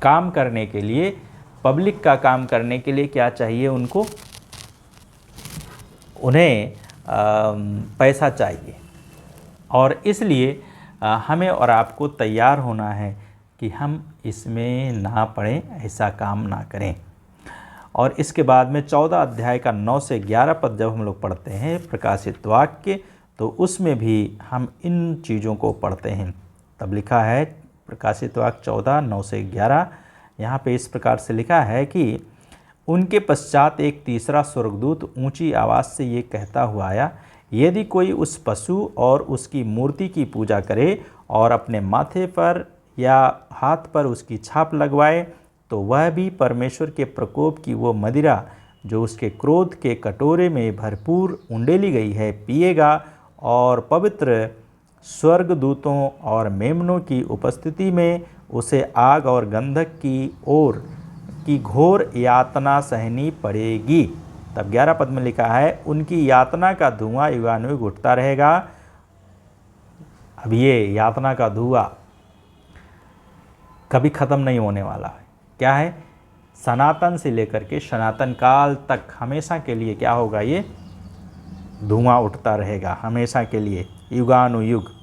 काम करने के लिए, पब्लिक का काम करने के लिए क्या चाहिए उनको, उन्हें पैसा चाहिए। और इसलिए हमें और आपको तैयार होना है कि हम इसमें ना पड़ें, ऐसा काम ना करें। और इसके बाद में 14 अध्याय का 9 से 11 पद जब हम लोग पढ़ते हैं प्रकाशित वाक्य, तो उसमें भी हम इन चीज़ों को पढ़ते हैं। तब लिखा है प्रकाशित वाक्य 14 9 से 11, यहाँ पे इस प्रकार से लिखा है कि उनके पश्चात एक तीसरा स्वर्गदूत ऊंची आवाज़ से ये कहता हुआ आया, यदि कोई उस पशु और उसकी मूर्ति की पूजा करे और अपने माथे पर या हाथ पर उसकी छाप लगवाए, तो वह भी परमेश्वर के प्रकोप की वो मदिरा जो उसके क्रोध के कटोरे में भरपूर उंडेली गई है पिएगा, और पवित्र स्वर्गदूतों और मेमनों की उपस्थिति में उसे आग और गंधक की घोर यातना सहनी पड़ेगी। तब 11 पद में लिखा है, उनकी यातना का धुआं युगानुयुग उठता रहेगा। अब ये यातना का धुआं कभी ख़त्म नहीं होने वाला है। क्या है, सनातन से लेकर के सनातन काल तक हमेशा के लिए क्या होगा, ये धुआं उठता रहेगा हमेशा के लिए, युगानुयुग।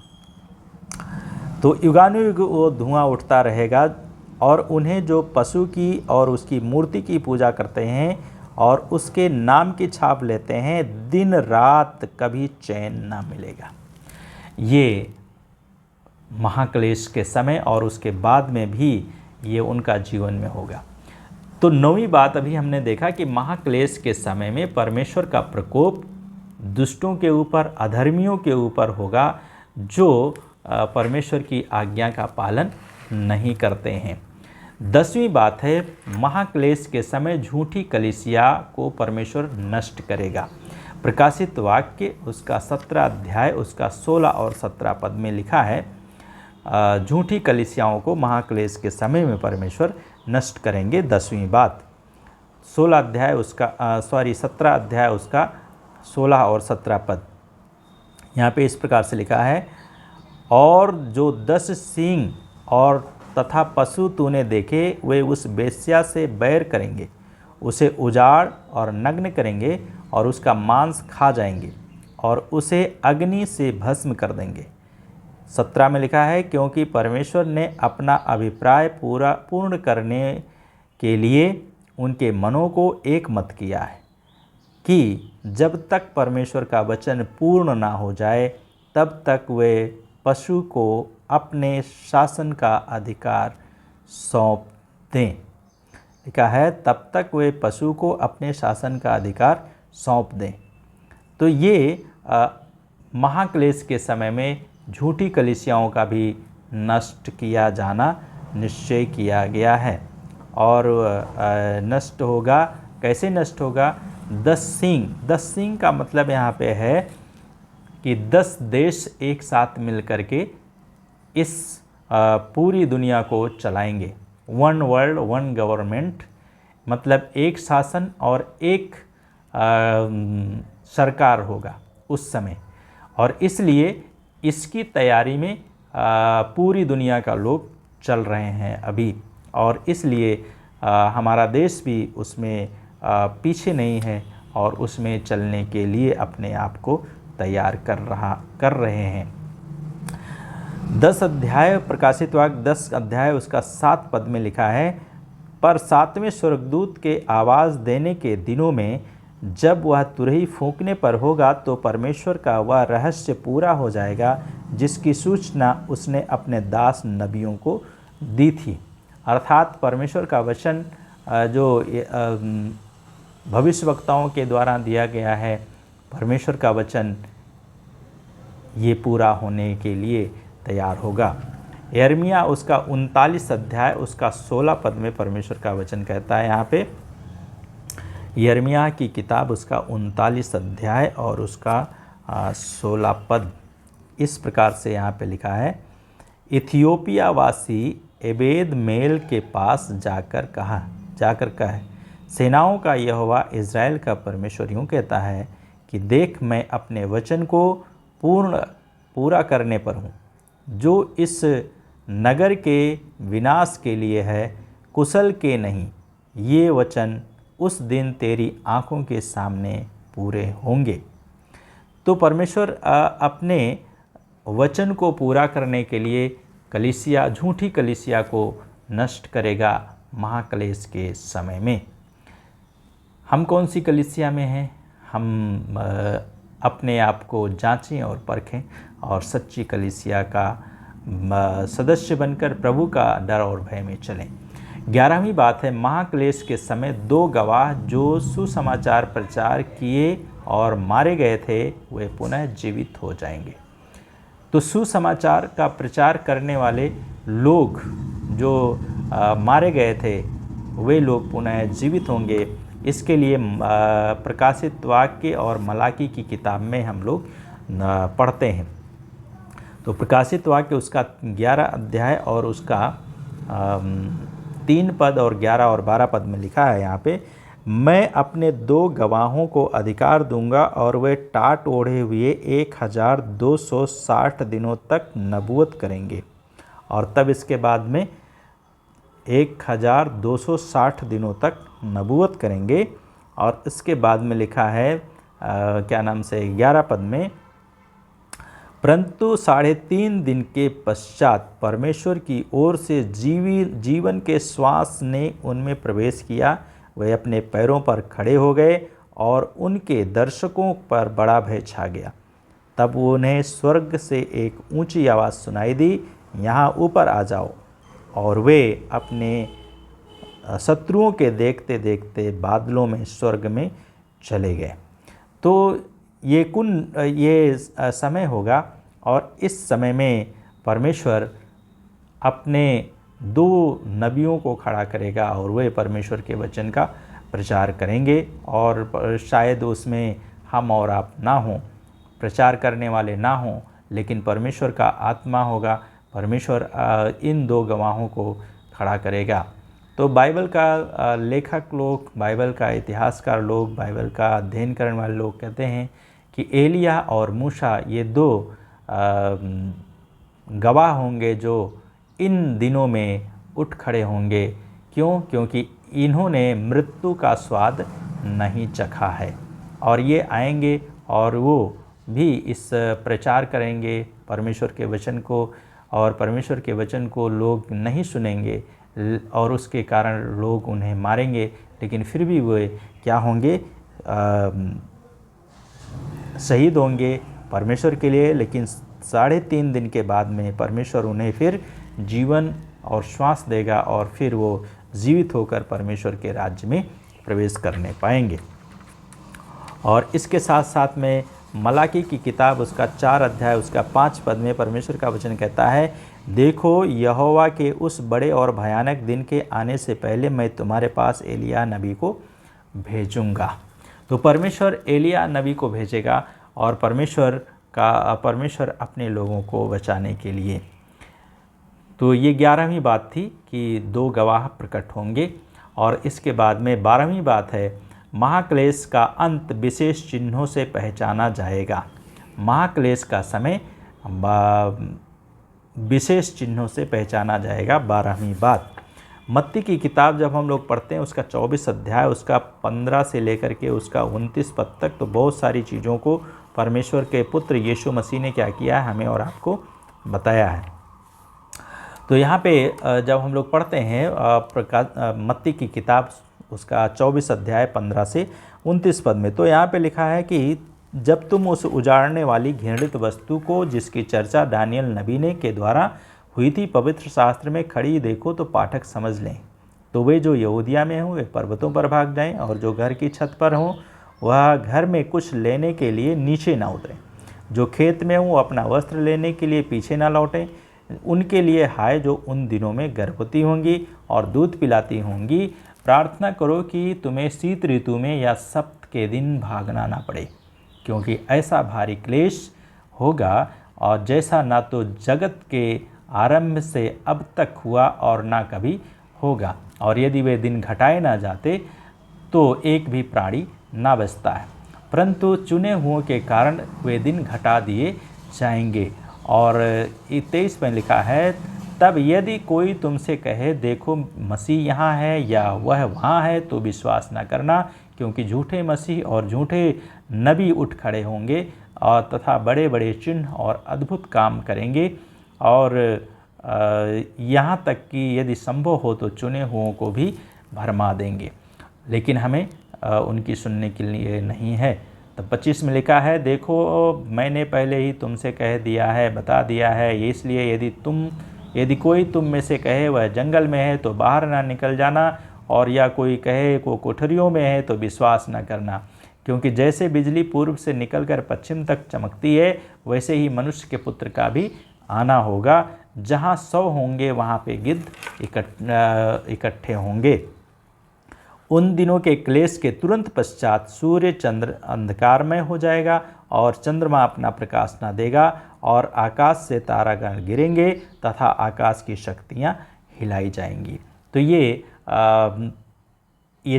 तो युगानुयुग वो धुआं उठता रहेगा। और उन्हें जो पशु की और उसकी मूर्ति की पूजा करते हैं और उसके नाम की छाप लेते हैं, दिन रात कभी चैन ना मिलेगा। ये महाक्लेश के समय और उसके बाद में भी ये उनका जीवन में होगा। तो 9वीं बात अभी हमने देखा कि महाक्लेश के समय में परमेश्वर का प्रकोप दुष्टों के ऊपर, अधर्मियों के ऊपर होगा, जो परमेश्वर की आज्ञा का पालन नहीं करते हैं। 10वीं बात है, महाक्लेश के समय झूठी कलीसिया को परमेश्वर नष्ट करेगा। प्रकाशित वाक्य उसका 17 अध्याय उसका 16 और 17 पद में लिखा है, झूठी कलीसियाओं को महाक्लेश के समय में परमेश्वर नष्ट करेंगे। 10वीं बात 17 अध्याय उसका 16 और 17 पद, यहाँ पे इस प्रकार से लिखा है, और जो 10 सींग और तथा पशु तूने देखे, वे उस बेश्या से बैर करेंगे, उसे उजाड़ और नग्न करेंगे और उसका मांस खा जाएंगे और उसे अग्नि से भस्म कर देंगे। 17 में लिखा है, क्योंकि परमेश्वर ने अपना अभिप्राय पूर्ण करने के लिए उनके मनों को एक मत किया है, कि जब तक परमेश्वर का वचन पूर्ण ना हो जाए तब तक वे पशु को अपने शासन का अधिकार सौंप दें। लिखा है तब तक वे पशु को अपने शासन का अधिकार सौंप दें। तो ये महाक्लेश के समय में झूठी कलीसियाओं का भी नष्ट किया जाना निश्चय किया गया है। और नष्ट होगा, कैसे नष्ट होगा? 10 सींग। 10 सींग का मतलब यहाँ पे है कि 10 देश एक साथ मिल कर के इस पूरी दुनिया को चलाएंगे। 1 वर्ल्ड 1 गवर्नमेंट, मतलब एक शासन और एक सरकार होगा उस समय। और इसलिए इसकी तैयारी में पूरी दुनिया का लोग चल रहे हैं अभी, और इसलिए हमारा देश भी उसमें पीछे नहीं है और उसमें चलने के लिए अपने आप को तैयार कर रहे हैं। 10 अध्याय प्रकाशित वाक्य 10 अध्याय उसका 7 पद में लिखा है, पर 7वें स्वर्गदूत के आवाज़ देने के दिनों में जब वह तुरही फूंकने पर होगा तो परमेश्वर का वह रहस्य पूरा हो जाएगा जिसकी सूचना उसने अपने दास नबियों को दी थी। अर्थात परमेश्वर का वचन जो भविष्यवक्ताओं के द्वारा दिया गया है, परमेश्वर का वचन ये पूरा होने के लिए तैयार होगा। यिर्मयाह उसका 39 अध्याय उसका 16 पद में परमेश्वर का वचन कहता है, यहाँ पे यिर्मयाह की किताब उसका 39 अध्याय और उसका 16 पद इस प्रकार से यहाँ पे लिखा है, इथियोपिया वासी एबेद मेल के पास जाकर कहा, सेनाओं का यहोवा इज़राइल का परमेश्वर यूँ कहता है कि देख मैं अपने वचन को पूरा करने पर हूँ, जो इस नगर के विनाश के लिए है, कुशल के नहीं। ये वचन उस दिन तेरी आँखों के सामने पूरे होंगे। तो परमेश्वर अपने वचन को पूरा करने के लिए कलीसिया, झूठी कलीसिया को नष्ट करेगा महाक्लेश के समय में। हम कौन सी कलीसिया में हैं? हम अपने आप को जांचें और परखें और सच्ची कलीसिया का सदस्य बनकर प्रभु का डर और भय में चलें। 11वीं बात है, महाक्लेश के समय 2 गवाह जो सुसमाचार प्रचार किए और मारे गए थे वे पुनः जीवित हो जाएंगे। तो सुसमाचार का प्रचार करने वाले लोग जो मारे गए थे वे लोग पुनः जीवित होंगे। इसके लिए प्रकाशित वाक्य और मलाकी की किताब में हम लोग पढ़ते हैं। तो प्रकाशित वाक्य उसका 11 अध्याय और उसका 3 पद और 11 और 12 पद में लिखा है यहाँ पे, मैं अपने 2 गवाहों को अधिकार दूंगा और वे टाट ओढ़े हुए 1260 दिनों तक नबूवत करेंगे, और तब इसके बाद में 1260 दिनों तक नबूवत करेंगे। और इसके बाद में लिखा है 11 पद में, परंतु 3.5 दिन के पश्चात परमेश्वर की ओर से जीवन के श्वास ने उनमें प्रवेश किया। वे अपने पैरों पर खड़े हो गए और उनके दर्शकों पर बड़ा भय छा गया। तब उन्हें स्वर्ग से एक ऊंची आवाज़ सुनाई दी, यहाँ ऊपर आ जाओ। और वे अपने शत्रुओं के देखते देखते बादलों में स्वर्ग में चले गए। तो ये समय होगा और इस समय में परमेश्वर अपने 2 नबियों को खड़ा करेगा और वे परमेश्वर के वचन का प्रचार करेंगे। और शायद उसमें हम और आप ना हों, प्रचार करने वाले ना हों, लेकिन परमेश्वर का आत्मा होगा। परमेश्वर इन 2 गवाहों को खड़ा करेगा। तो बाइबल का लेखक लोग, बाइबल का इतिहासकार लोग, बाइबल का अध्ययन करने वाले लोग कहते हैं कि एलिया और मूसा ये 2 गवाह होंगे जो इन दिनों में उठ खड़े होंगे। क्यों? क्योंकि इन्होंने मृत्यु का स्वाद नहीं चखा है, और ये आएंगे और वो भी इस प्रचार करेंगे परमेश्वर के वचन को, और परमेश्वर के वचन को लोग नहीं सुनेंगे और उसके कारण लोग उन्हें मारेंगे, लेकिन फिर भी वे क्या होंगे? शहीद होंगे परमेश्वर के लिए, लेकिन 3.5 दिन के बाद में परमेश्वर उन्हें फिर जीवन और श्वास देगा और फिर वो जीवित होकर परमेश्वर के राज्य में प्रवेश करने पाएंगे। और इसके साथ साथ में मलाकी की किताब उसका 4 अध्याय उसका 5 पद में परमेश्वर का वचन कहता है, देखो यहोवा के उस बड़े और भयानक दिन के आने से पहले मैं तुम्हारे पास एलिय्याह नबी को भेजूंगा। तो परमेश्वर एलिय्याह नबी को भेजेगा और परमेश्वर अपने लोगों को बचाने के लिए। तो ये 11वीं बात थी कि 2 गवाह प्रकट होंगे। और इसके बाद में 12वीं बात है, महाक्लेश का अंत विशेष चिन्हों से पहचाना जाएगा। महाक्लेश का समय विशेष चिन्हों से पहचाना जाएगा। 12वीं बात, मत्ती की किताब जब हम लोग पढ़ते हैं उसका 24 अध्याय उसका 15 से लेकर के उसका 29 पद तक, तो बहुत सारी चीज़ों को परमेश्वर के पुत्र यीशु मसीह ने क्या किया है हमें और आपको बताया है। तो यहाँ पे जब हम लोग पढ़ते हैं मत्ती की किताब उसका 24 अध्याय 15 से 29 पद में, तो यहाँ पे लिखा है कि जब तुम उस उजाड़ने वाली घृणित वस्तु को जिसकी चर्चा दानियल नबी ने के द्वारा हुई थी पवित्र शास्त्र में खड़ी देखो तो पाठक समझ लें। तो वे जो यहूदिया में हों वे पर्वतों पर भाग जाएं, और जो घर की छत पर हों वह घर में कुछ लेने के लिए नीचे ना उतरें। जो खेत में हों अपना वस्त्र लेने के लिए पीछे ना लौटें। उनके लिए हाय जो उन दिनों में गर्भवती होंगी और दूध पिलाती होंगी। प्रार्थना करो कि तुम्हें शीत ऋतु में या सप्त के दिन भागना ना पड़े, क्योंकि ऐसा भारी क्लेश होगा और जैसा ना तो जगत के आरंभ से अब तक हुआ और ना कभी होगा। और यदि वे दिन घटाए ना जाते तो एक भी प्राणी ना बचता है, परंतु चुने हुओं के कारण वे दिन घटा दिए जाएंगे। और 23 में लिखा है, तब यदि कोई तुमसे कहे देखो मसीह यहाँ है या वह वहाँ है तो विश्वास न करना, क्योंकि झूठे मसीह और झूठे नबी उठ खड़े होंगे और तथा बड़े बड़े चिन्ह और अद्भुत काम करेंगे, और यहाँ तक कि यदि संभव हो तो चुने हुओं को भी भरमा देंगे, लेकिन हमें उनकी सुनने के लिए नहीं है। तो 25 में लिखा है, देखो मैंने पहले ही तुमसे कह दिया है, बता दिया है, इसलिए यदि कोई तुम में से कहे वह जंगल में है तो बाहर ना निकल जाना, और या कोई कहे वो कोठरियों में है तो विश्वास न करना। क्योंकि जैसे बिजली पूर्व से निकलकर पश्चिम तक चमकती है, वैसे ही मनुष्य के पुत्र का भी आना होगा। जहाँ 100 होंगे वहाँ पे गिद्ध इकट्ठे होंगे। उन दिनों के क्लेश के तुरंत पश्चात सूर्य चंद्र अंधकारमय हो जाएगा और चंद्रमा अपना प्रकाश न देगा, और आकाश से तारागण गिरेंगे तथा आकाश की शक्तियाँ हिलाई जाएंगी। तो ये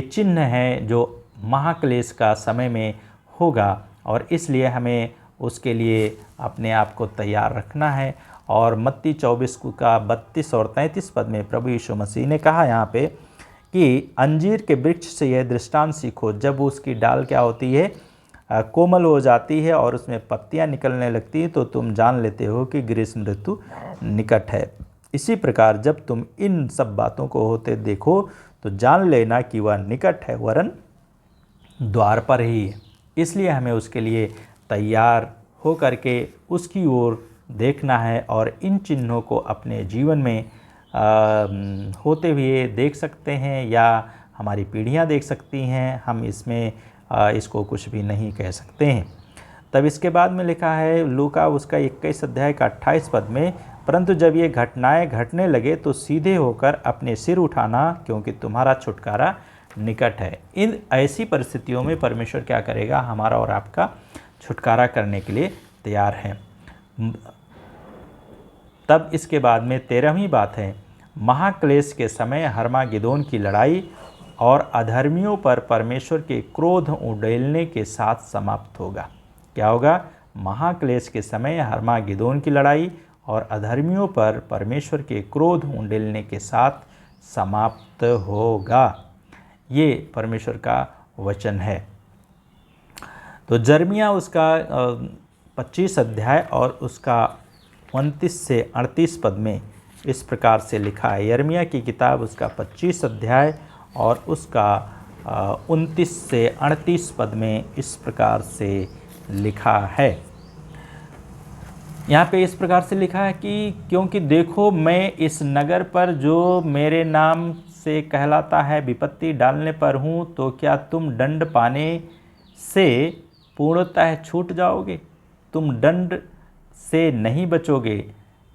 चिन्ह है जो महाक्लेश का समय में होगा, और इसलिए हमें उसके लिए अपने आप को तैयार रखना है। और मत्ती 24 का 32 और 33 पद में प्रभु यीशु मसीह ने कहा यहाँ पे कि अंजीर के वृक्ष से यह दृष्टांत सीखो, जब उसकी डाल क्या होती है कोमल हो जाती है और उसमें पत्तियां निकलने लगती हैं तो तुम जान लेते हो कि ग्रीष्म ऋतु निकट है। इसी प्रकार जब तुम इन सब बातों को होते देखो तो जान लेना कि वह निकट है, वरन द्वार पर ही है। इसलिए हमें उसके लिए तैयार हो करके उसकी ओर देखना है, और इन चिन्हों को अपने जीवन में होते हुए देख सकते हैं या हमारी पीढ़ियां देख सकती हैं। हम इसमें इसको कुछ भी नहीं कह सकते हैं। तब इसके बाद में लिखा है लूका उसका 21 अध्याय का 28 पद में, परंतु जब ये घटनाएं घटने लगे तो सीधे होकर अपने सिर उठाना, क्योंकि तुम्हारा छुटकारा निकट है। इन ऐसी परिस्थितियों में परमेश्वर क्या करेगा, हमारा और आपका छुटकारा करने के लिए तैयार है। तब इसके बाद में 13वीं बात है, महाक्लेश के समय हर्मागिदोन की लड़ाई और अधर्मियों पर परमेश्वर के क्रोध उड़ेलने के साथ समाप्त होगा। क्या होगा? महाक्लेश के समय हर्मागिदोन की लड़ाई और अधर्मियों पर परमेश्वर के क्रोध उड़ेलने के साथ समाप्त होगा। ये परमेश्वर का वचन है। तो जर्मिया उसका 25 अध्याय और उसका 29 से 38 पद में इस प्रकार से लिखा है। यर्मिया की किताब उसका 25 अध्याय और उसका 29 से 38 पद में इस प्रकार से लिखा है। यहाँ पे इस प्रकार से लिखा है कि क्योंकि देखो मैं इस नगर पर जो मेरे नाम से कहलाता है विपत्ति डालने पर हूँ, तो क्या तुम दंड पाने से पूर्णतः छूट जाओगे? तुम दंड से नहीं बचोगे,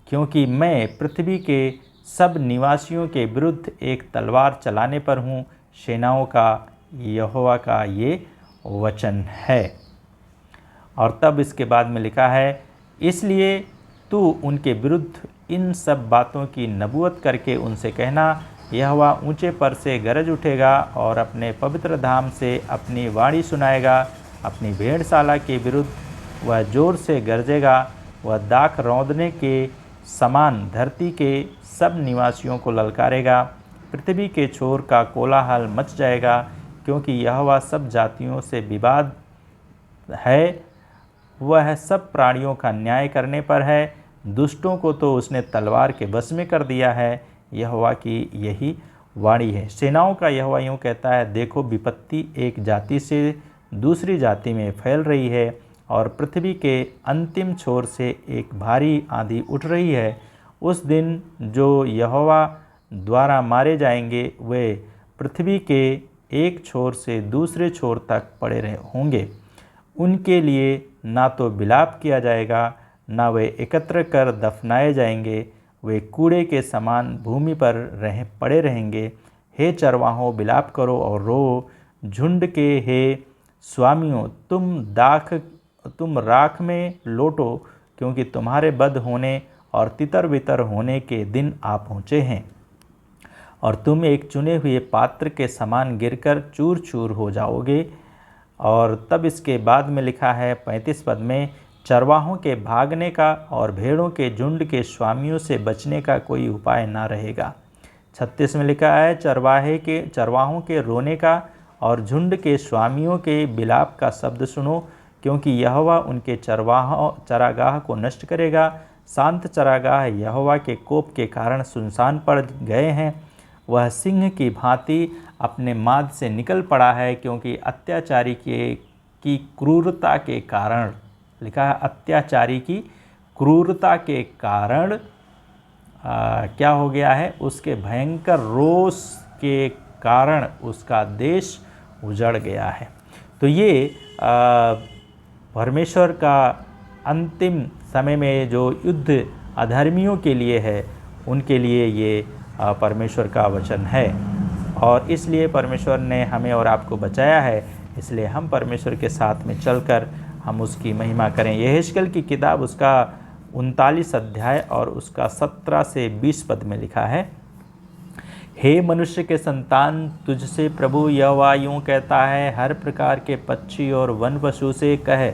क्योंकि मैं पृथ्वी के सब निवासियों के विरुद्ध एक तलवार चलाने पर हूँ। सेनाओं का यहोवा का ये वचन है। और तब इसके बाद में लिखा है, इसलिए तू उनके विरुद्ध इन सब बातों की नबूवत करके उनसे कहना, यहोवा ऊंचे पर से गरज उठेगा और अपने पवित्र धाम से अपनी वाणी सुनाएगा। अपनी भेड़शाला के विरुद्ध वह जोर से गरजेगा। वह दाख रौंदने के समान धरती के सब निवासियों को ललकारेगा। पृथ्वी के छोर का कोलाहल मच जाएगा, क्योंकि यहोवा सब जातियों से विवाद है। वह सब प्राणियों का न्याय करने पर है। दुष्टों को तो उसने तलवार के बस में कर दिया है। यहोवा की यही वाणी है। सेनाओं का यहोवा यूँ कहता है, देखो विपत्ति एक जाति से दूसरी जाति में फैल रही है और पृथ्वी के अंतिम छोर से एक भारी आंधी उठ रही है। उस दिन जो यहोवा द्वारा मारे जाएंगे वे पृथ्वी के एक छोर से दूसरे छोर तक पड़े रहे होंगे। उनके लिए ना तो विलाप किया जाएगा, ना वे एकत्र कर दफनाए जाएंगे। वे कूड़े के समान भूमि पर पड़े रहेंगे। हे चरवाहों, विलाप करो और रो। झुंड के हे स्वामियों, तुम राख में लौटो, क्योंकि तुम्हारे बद होने और तितर बितर होने के दिन आ पहुँचे हैं। और तुम एक चुने हुए पात्र के समान गिरकर चूर चूर हो जाओगे। और तब इसके बाद में लिखा है 35 पद में, चरवाहों के भागने का और भेड़ों के झुंड के स्वामियों से बचने का कोई उपाय ना रहेगा। 36 में लिखा है, चरवाहों के रोने का और झुंड के स्वामियों के विलाप का शब्द सुनो, क्योंकि यहोवा उनके चरागाह को नष्ट करेगा। शांत चरागाह यहोवा के कोप के कारण सुनसान पड़ गए हैं। वह सिंह की भांति अपने माद से निकल पड़ा है, क्योंकि अत्याचारी की क्रूरता के कारण, लिखा है अत्याचारी की क्रूरता के कारण क्या हो गया है, उसके भयंकर रोष के कारण उसका देश उजड़ गया है। तो ये परमेश्वर का अंतिम समय में जो युद्ध अधर्मियों के लिए है, उनके लिए ये परमेश्वर का वचन है। और इसलिए परमेश्वर ने हमें और आपको बचाया है, इसलिए हम परमेश्वर के साथ में चलकर हम उसकी महिमा करें। यहेजकेल की किताब उसका 39 अध्याय और उसका 17 से 20 पद में लिखा है, हे मनुष्य के संतान, तुझसे प्रभु यहोवा यूँ कहता है, हर प्रकार के पक्षी और वन पशु से कह,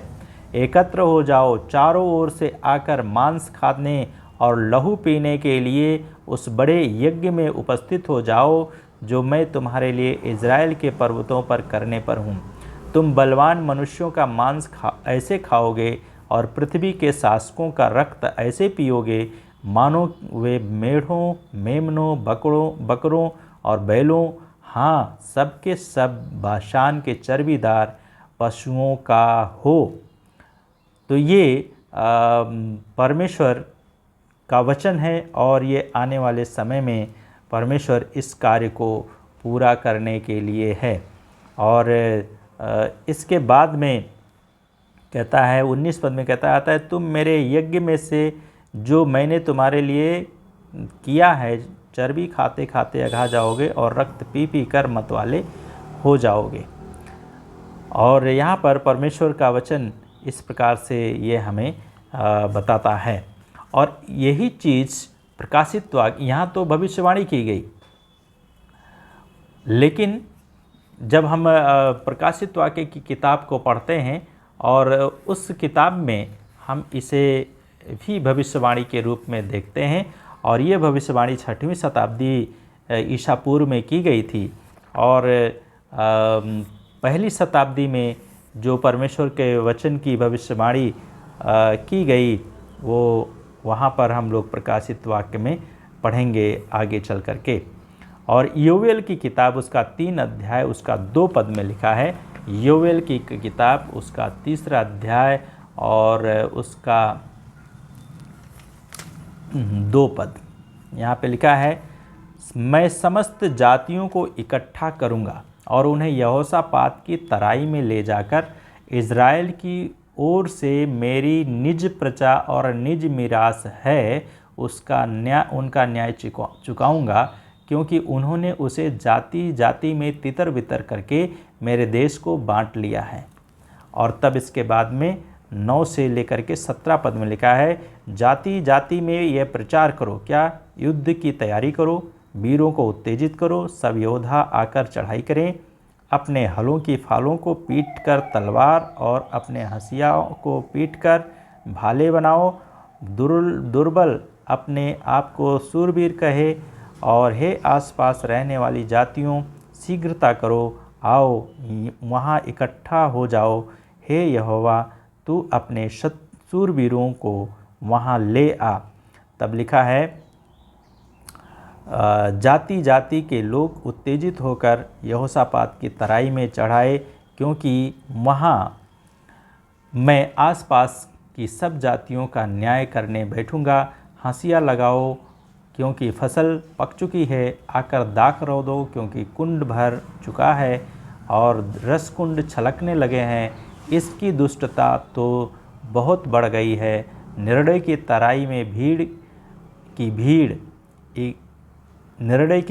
एकत्र हो जाओ, चारों ओर से आकर मांस खाने और लहू पीने के लिए उस बड़े यज्ञ में उपस्थित हो जाओ, जो मैं तुम्हारे लिए इज़राइल के पर्वतों पर करने पर हूँ। तुम बलवान मनुष्यों का मांस ऐसे खाओगे और पृथ्वी के शासकों का रक्त ऐसे पियोगे, मानो वे मेढ़ों, मेमनों, बकरों और बैलों, हाँ सबके सब बाशान के चर्बीदार पशुओं का हो। तो ये परमेश्वर का वचन है और ये आने वाले समय में परमेश्वर इस कार्य को पूरा करने के लिए है। और इसके बाद में कहता है 19 पद में कहता आता है, तुम मेरे यज्ञ में से जो मैंने तुम्हारे लिए किया है, चर्बी खाते खाते अघा जाओगे और रक्त पी पी कर मतवाले हो जाओगे। और यहाँ पर परमेश्वर का वचन इस प्रकार से ये हमें बताता है। और यही चीज़ प्रकाशित वाक्य, यहाँ तो भविष्यवाणी की गई, लेकिन जब हम प्रकाशित वाक्य की किताब को पढ़ते हैं और उस किताब में हम इसे भी भविष्यवाणी के रूप में देखते हैं। और ये भविष्यवाणी 6वीं शताब्दी ईसा पूर्व में की गई थी। और पहली शताब्दी में जो परमेश्वर के वचन की भविष्यवाणी की गई, वो वहाँ पर हम लोग प्रकाशित वाक्य में पढ़ेंगे आगे चल कर के। और योवेल की किताब उसका 3 अध्याय उसका 2 पद में लिखा है। योवेल की किताब उसका 3 अध्याय और उसका 2 पद, यहाँ पे लिखा है, मैं समस्त जातियों को इकट्ठा करूँगा और उन्हें यहोशापात की तराई में ले जाकर इज़राइल की ओर से मेरी निज प्रजा और निज मिरास है उनका न्याय चुकाऊँगा, क्योंकि उन्होंने उसे जाति जाति में तितर बितर करके मेरे देश को बांट लिया है। और तब इसके बाद में 9 से लेकर के 17 पद में लिखा है, जाति जाति में यह प्रचार करो, क्या युद्ध की तैयारी करो, वीरों को उत्तेजित करो, सब योद्धा आकर चढ़ाई करें, अपने हलों की फालों को पीट कर तलवार और अपने हंसियाओं को पीट कर भाले बनाओ, दुर्बल अपने आप को सूरवीर कहे, और हे आसपास रहने वाली जातियों शीघ्रता करो, आओ वहाँ इकट्ठा हो जाओ, हे यहोवा तू अपने शूरवीरों को वहाँ ले आ। तब लिखा है, जाति जाति के लोग उत्तेजित होकर यहोशापात की तराई में चढ़ाए, क्योंकि वहाँ मैं आसपास की सब जातियों का न्याय करने बैठूँगा। हंसिया लगाओ, क्योंकि फसल पक चुकी है, आकर दाख रो दो, क्योंकि कुंड भर चुका है और रस कुंड छलकने लगे हैं, इसकी दुष्टता तो बहुत बढ़ गई है। निर्णय की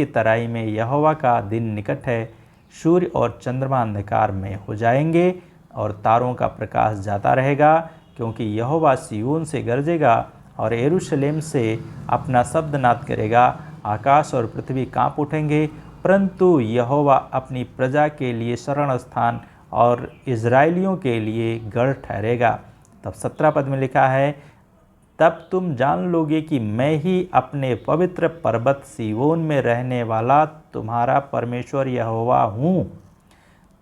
तराई में यहोवा का दिन निकट है, सूर्य और चंद्रमा अंधकार में हो जाएंगे और तारों का प्रकाश जाता रहेगा, क्योंकि यहोवा सिय्योन से गरजेगा और यरूशलेम से अपना शब्दनाद करेगा। आकाश और पृथ्वी कांप उठेंगे, परंतु यहोवा अपनी प्रजा के लिए शरण स्थान और इज़राइलियों के लिए गढ़ ठहरेगा। तब 17 पद में लिखा है, तब तुम जान लोगे कि मैं ही अपने पवित्र पर्वत सिय्योन में रहने वाला तुम्हारा परमेश्वर यहोवा हूँ।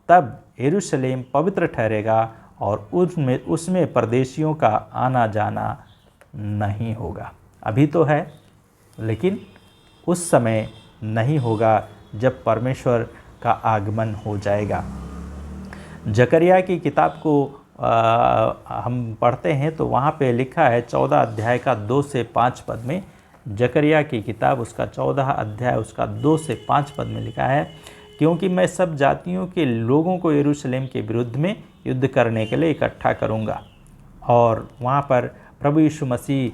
तब यरूशलेम पवित्र ठहरेगा और उसमें परदेशियों का आना जाना नहीं होगा। अभी तो है, लेकिन उस समय नहीं होगा जब परमेश्वर का आगमन हो जाएगा। जकरिया की किताब को हम पढ़ते हैं तो वहाँ पे लिखा है 14 अध्याय का 2 से 5 पद में, जकरिया की किताब उसका 14 अध्याय उसका 2 से 5 पद में लिखा है, क्योंकि मैं सब जातियों के लोगों को यरूशलेम के विरुद्ध में युद्ध करने के लिए इकट्ठा करूँगा। और वहाँ पर प्रभु यीशु मसीह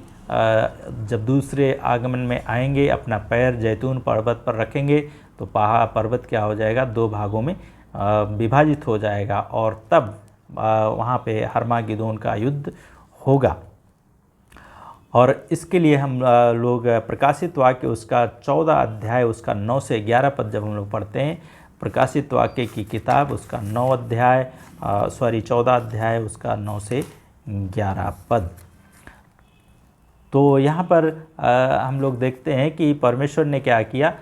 जब दूसरे आगमन में आएंगे, अपना पैर जैतून पर्वत पर रखेंगे तो पर्वत क्या हो जाएगा, 2 भागों में विभाजित हो जाएगा और तब वहाँ पे हर्मागिदोन का युद्ध होगा। और इसके लिए हम लोग प्रकाशित वाक्य उसका 14 अध्याय उसका 9 से 11 पद जब हम लोग पढ़ते हैं, प्रकाशित वाक्य की किताब उसका 14 अध्याय उसका 9 से 11 पद। तो यहाँ पर हम लोग देखते हैं कि परमेश्वर ने क्या किया,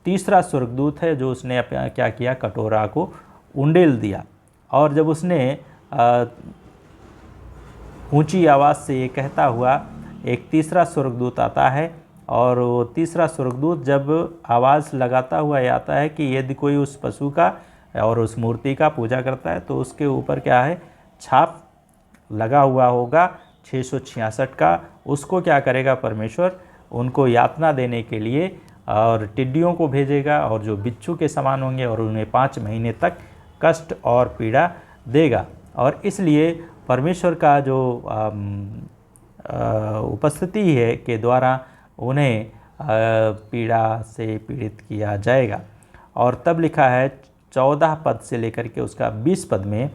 तीसरा स्वर्गदूत है जो उसने क्या किया, कटोरा को उंडेल दिया, और जब उसने ऊंची आवाज़ से ये कहता हुआ एक तीसरा स्वर्गदूत आता है, और वो तीसरा स्वर्गदूत जब आवाज़ लगाता हुआ आता है कि यदि कोई उस पशु का और उस मूर्ति का पूजा करता है तो उसके ऊपर क्या है, छाप लगा हुआ होगा 666 का। उसको क्या करेगा परमेश्वर, उनको यातना देने के लिए और टिड्डियों को भेजेगा, और जो बिच्छू के समान होंगे, और उन्हें 5 महीने तक कष्ट और पीड़ा देगा। और इसलिए परमेश्वर का जो उपस्थिति है के द्वारा उन्हें पीड़ा से पीड़ित किया जाएगा। और तब लिखा है 14 पद से लेकर के उसका 20 पद में,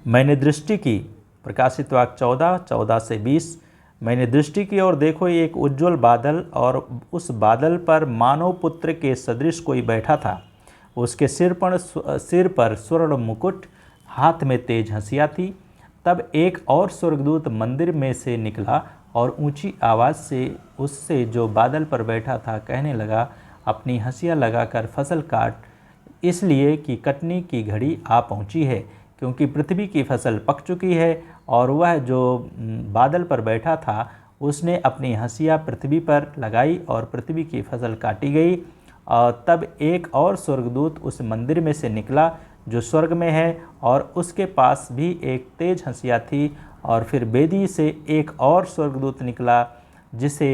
मैंने दृष्टि की, प्रकाशित वाक्य 14 से 20, मैंने दृष्टि की और देखो एक उज्ज्वल बादल, और उस बादल पर मानव पुत्र के सदृश कोई बैठा था। उसके सिर पर स्वर्ण मुकुट, हाथ में तेज हंसिया थी। तब एक और स्वर्गदूत मंदिर में से निकला और ऊंची आवाज़ से उससे जो बादल पर बैठा था कहने लगा, अपनी हंसिया लगाकर फसल काट, इसलिए कि कटनी की घड़ी आ पहुंची है, क्योंकि पृथ्वी की फसल पक चुकी है। और वह जो बादल पर बैठा था उसने अपनी हंसिया पृथ्वी पर लगाई और पृथ्वी की फसल काटी गई। तब एक और स्वर्गदूत उस मंदिर में से निकला जो स्वर्ग में है, और उसके पास भी एक तेज हंसिया थी। और फिर वेदी से एक और स्वर्गदूत निकला जिसे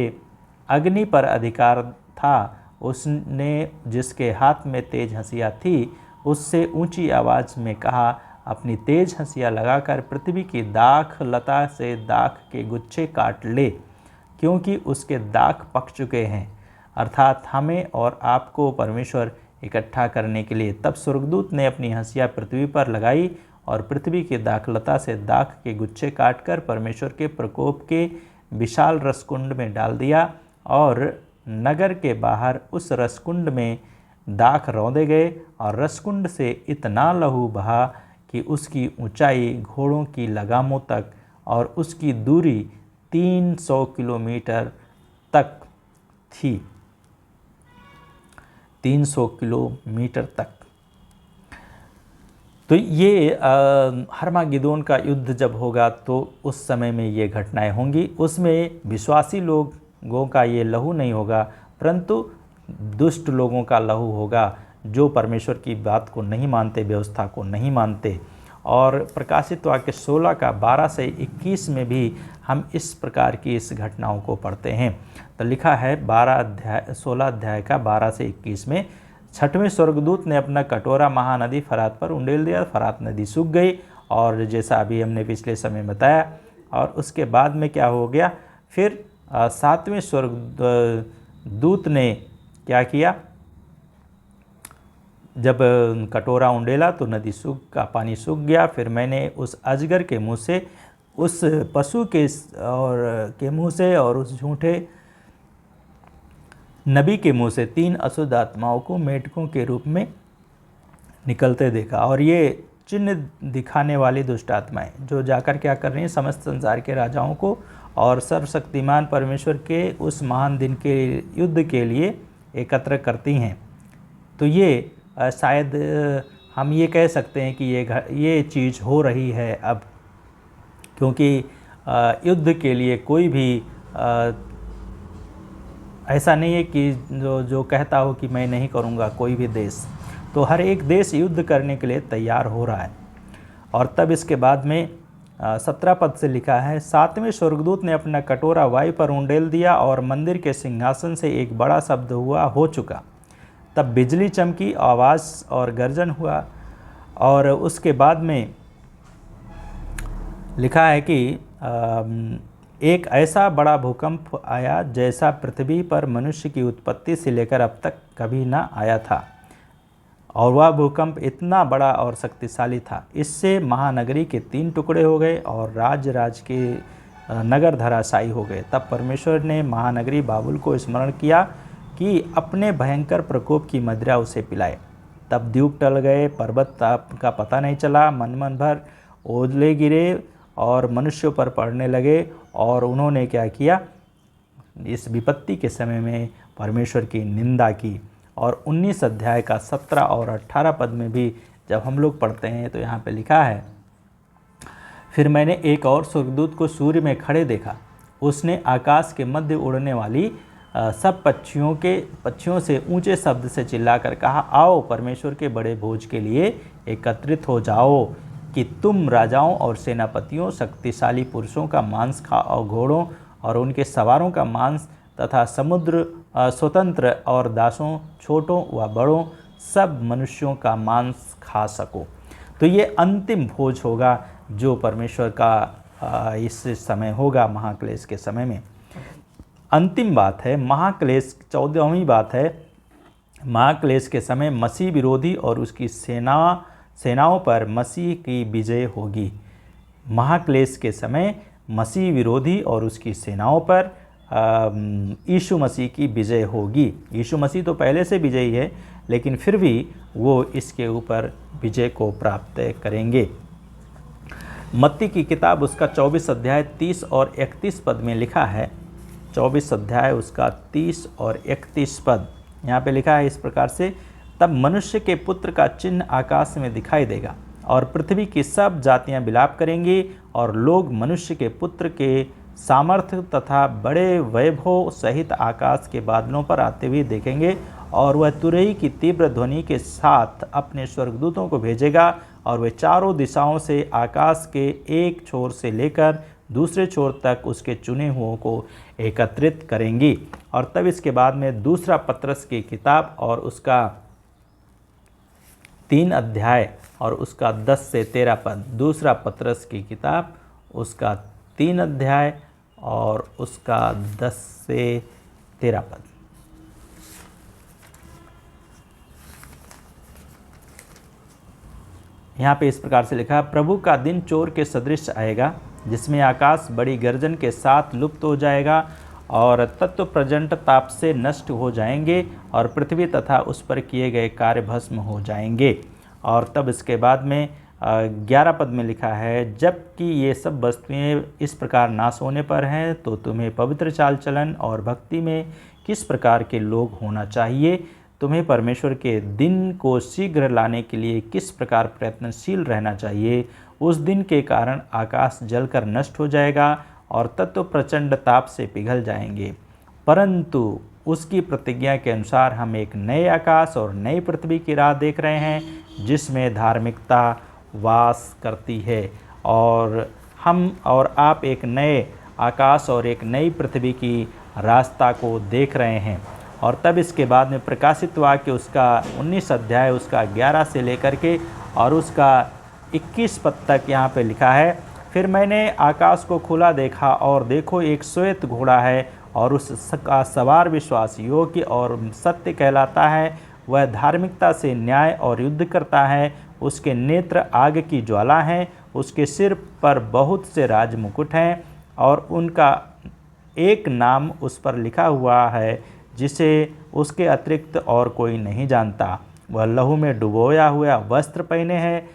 अग्नि पर अधिकार था। उसने, जिसके हाथ में तेज हंसिया थी, उससे ऊंची आवाज़ में कहा, अपनी तेज हंसिया लगाकर पृथ्वी की दाख लता से दाख के गुच्छे काट ले, क्योंकि उसके दाख पक चुके हैं, अर्थात हमें और आपको परमेश्वर इकट्ठा करने के लिए। तब स्वर्गदूत ने अपनी हंसिया पृथ्वी पर लगाई और पृथ्वी की दाखलता से दाख के गुच्छे काटकर परमेश्वर के प्रकोप के विशाल रसकुंड में डाल दिया, और नगर के बाहर उस रसकुंड में दाख रौंदे गए, और रसकुंड से इतना लहू बहा कि उसकी ऊंचाई घोड़ों की लगामों तक और उसकी दूरी 300 किलोमीटर तक थी। 300 किलोमीटर तक। तो ये हर्मागिदोन का युद्ध जब होगा तो उस समय में ये घटनाएं होंगी। उसमें विश्वासी लोगों का ये लहू नहीं होगा, परंतु दुष्ट लोगों का लहू होगा जो परमेश्वर की बात को नहीं मानते, व्यवस्था को नहीं मानते। और प्रकाशित वाक्य 16 का 12 से 21 में भी हम इस प्रकार की इस घटनाओं को पढ़ते हैं। तो लिखा है 16 अध्याय का 12 से 21 में, छठवें स्वर्गदूत ने अपना कटोरा महानदी फरात पर उंडेल दिया। फरात नदी सूख गई, और जैसा अभी हमने पिछले समय बताया। और उसके बाद में क्या हो गया, फिर सातवें स्वर्गदूत ने क्या किया, जब कटोरा उंडेला तो नदी का पानी सूख गया। फिर मैंने उस अजगर के मुंह से, उस पशु के मुंह से और उस झूठे नबी के मुंह से 3 अशुद्ध आत्माओं को मेढकों के रूप में निकलते देखा। और ये चिन्ह दिखाने वाली दुष्ट आत्माएं जो जाकर क्या कर रही हैं, समस्त संसार के राजाओं को और सर्वशक्तिमान परमेश्वर के उस महान दिन के युद्ध के लिए एकत्र करती हैं। तो ये शायद हम ये कह सकते हैं कि ये चीज़ हो रही है अब, क्योंकि युद्ध के लिए कोई भी ऐसा नहीं है कि जो कहता हो कि मैं नहीं करूँगा। कोई भी देश, तो हर एक देश युद्ध करने के लिए तैयार हो रहा है। और तब इसके बाद में 17 पद से लिखा है, सातवें स्वर्गदूत ने अपना कटोरा वायु पर उंडेल दिया और मंदिर के सिंहासन से एक बड़ा शब्द हो चुका। तब बिजली चमकी, आवाज़ और गर्जन हुआ। और उसके बाद में लिखा है कि एक ऐसा बड़ा भूकंप आया जैसा पृथ्वी पर मनुष्य की उत्पत्ति से लेकर अब तक कभी ना आया था। और वह भूकंप इतना बड़ा और शक्तिशाली था, इससे महानगरी के 3 टुकड़े हो गए और राज्य के नगर धराशायी हो गए। तब परमेश्वर ने महानगरी बाबुल को स्मरण किया कि अपने भयंकर प्रकोप की मदिरा उसे पिलाए। तब द्वीप टल गए, पर्वत का पता नहीं चला, मन भर ओले गिरे और मनुष्यों पर पड़ने लगे। और उन्होंने क्या किया, इस विपत्ति के समय में परमेश्वर की निंदा की। और 19 अध्याय का 17 और 18 पद में भी जब हम लोग पढ़ते हैं तो यहाँ पे लिखा है, फिर मैंने एक और स्वर्गदूत को सूर्य में खड़े देखा। उसने आकाश के मध्य उड़ने वाली सब पक्षियों से ऊंचे शब्द से चिल्लाकर कहा, आओ परमेश्वर के बड़े भोज के लिए एकत्रित हो जाओ, कि तुम राजाओं और सेनापतियों, शक्तिशाली पुरुषों का मांस खाओ, घोड़ों और उनके सवारों का मांस तथा समुद्र स्वतंत्र और दासों, छोटों व बड़ों, सब मनुष्यों का मांस खा सको। तो ये अंतिम भोज होगा जो परमेश्वर का इस समय होगा, महाक्लेश के समय में। अंतिम बात है महाक्लेश, 14वीं बात है, महाक्लेश के समय मसीह विरोधी और उसकी सेनाओं पर मसीह की विजय होगी। महाक्लेश के समय मसीह विरोधी और उसकी सेनाओं पर यीशु मसीह की विजय होगी। यीशु मसीह तो पहले से विजयी है, लेकिन फिर भी वो इसके ऊपर विजय को प्राप्त करेंगे। मत्ती की किताब उसका 24 अध्याय 30 और 31 पद में लिखा है, 24 अध्याय उसका 30 और 31 पद यहाँ पे लिखा है इस प्रकार से, तब मनुष्य के पुत्र का चिन्ह आकाश में दिखाई देगा और पृथ्वी की सब जातियां विलाप करेंगी और लोग मनुष्य के पुत्र के सामर्थ्य तथा बड़े वैभव सहित आकाश के बादलों पर आते हुए देखेंगे और वह तुरही की तीव्र ध्वनि के साथ अपने स्वर्गदूतों को भेजेगा और वे चारों दिशाओं से आकाश के एक छोर से लेकर दूसरे छोर तक उसके चुने हुओं को एकत्रित करेंगी। और तब इसके बाद में दूसरा पत्रस की किताब और उसका 3 अध्याय और उसका 10 से 13 पद। दूसरा पत्रस की किताब उसका 3 अध्याय और उसका 10 से 13 पद। यहाँ पे इस प्रकार से लिखा, प्रभु का दिन चोर के सदृश आएगा, जिसमें आकाश बड़ी गर्जन के साथ लुप्त हो जाएगा और तत्व प्रचंड ताप से नष्ट हो जाएंगे और पृथ्वी तथा उस पर किए गए कार्य भस्म हो जाएंगे। और तब इसके बाद में 11 पद में लिखा है, जबकि ये सब वस्तुएं इस प्रकार नाश होने पर हैं, तो तुम्हें पवित्र चाल चलन और भक्ति में किस प्रकार के लोग होना चाहिए। तुम्हें परमेश्वर के दिन को शीघ्र लाने के लिए किस प्रकार प्रयत्नशील रहना चाहिए। उस दिन के कारण आकाश जलकर नष्ट हो जाएगा और तत्व प्रचंड ताप से पिघल जाएंगे, परंतु उसकी प्रतिज्ञा के अनुसार हम एक नए आकाश और नई पृथ्वी की राह देख रहे हैं, जिसमें धार्मिकता वास करती है। और हम और आप एक नए आकाश और एक नई पृथ्वी की रास्ता को देख रहे हैं। और तब इसके बाद में प्रकाशित वाक्य उसका 19 अध्याय उसका 11 से लेकर के और उसका 21 पद तक यहाँ पे लिखा है, फिर मैंने आकाश को खुला देखा और देखो एक श्वेत घोड़ा है और उसका सवार विश्वास योग्य और सत्य कहलाता है। वह धार्मिकता से न्याय और युद्ध करता है। उसके नेत्र आग की ज्वाला हैं, उसके सिर पर बहुत से राज मुकुट हैं और उनका एक नाम उस पर लिखा हुआ है जिसे उसके अतिरिक्त और कोई नहीं जानता। वह लहू में डुबोया हुआ वस्त्र पहने हैं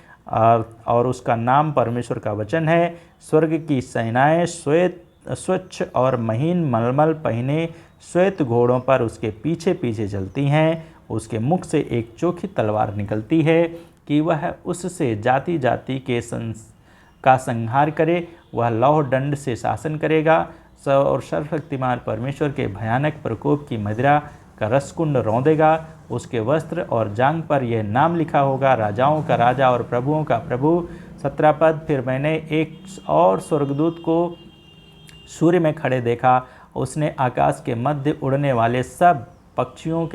और उसका नाम परमेश्वर का वचन है। स्वर्ग की सेनाएं श्वेत स्वच्छ और महीन मलमल पहने श्वेत घोड़ों पर उसके पीछे पीछे चलती हैं। उसके मुख से एक चोखी तलवार निकलती है कि वह उससे जाति जाति के का संहार करे। वह लौह दंड से शासन करेगा और सर्वशक्तिमान परमेश्वर के भयानक प्रकोप की मदिरा का रसकुंड रौंदेगा। उसके वस्त्र और जांघ पर यह नाम लिखा होगा, राजाओं का राजा और प्रभुओं का प्रभु। 17 पद, फिर मैंने एक और स्वर्गदूत को सूर्य में खड़े देखा। उसने आकाश के मध्य उड़ने वाले सब पक्षियों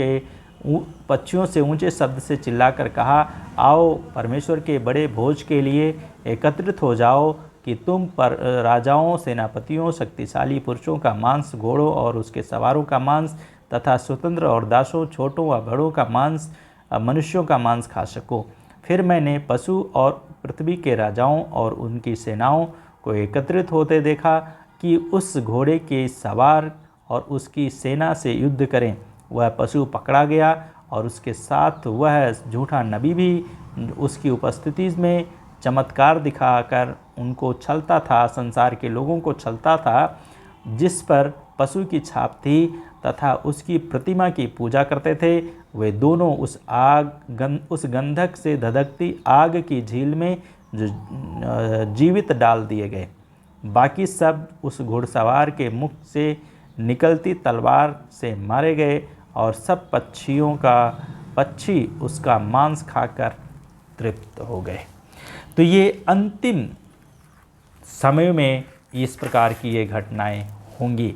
से ऊंचे शब्द से चिल्लाकर कहा, आओ परमेश्वर के बड़े भोज के लिए एकत्रित हो जाओ कि तुम पर राजाओं, सेनापतियों, शक्तिशाली पुरुषों का मांस, घोड़ों और उसके सवारों का मांस तथा स्वतंत्र और दासों, छोटों व बड़ों का मांस, मनुष्यों का मांस खा सको। फिर मैंने पशु और पृथ्वी के राजाओं और उनकी सेनाओं को एकत्रित होते देखा कि उस घोड़े के सवार और उसकी सेना से युद्ध करें। वह पशु पकड़ा गया और उसके साथ वह झूठा नबी भी उसकी उपस्थिति में चमत्कार दिखाकर उनको छलता था, संसार के लोगों को छलता था, जिस पर पशु की छाप थी तथा उसकी प्रतिमा की पूजा करते थे। वे दोनों उस गंधक से धधकती आग की झील में जीवित डाल दिए गए। बाकी सब उस घुड़सवार के मुख से निकलती तलवार से मारे गए और सब पक्षी उसका मांस खाकर तृप्त हो गए। तो ये अंतिम समय में इस प्रकार की ये घटनाएं होंगी।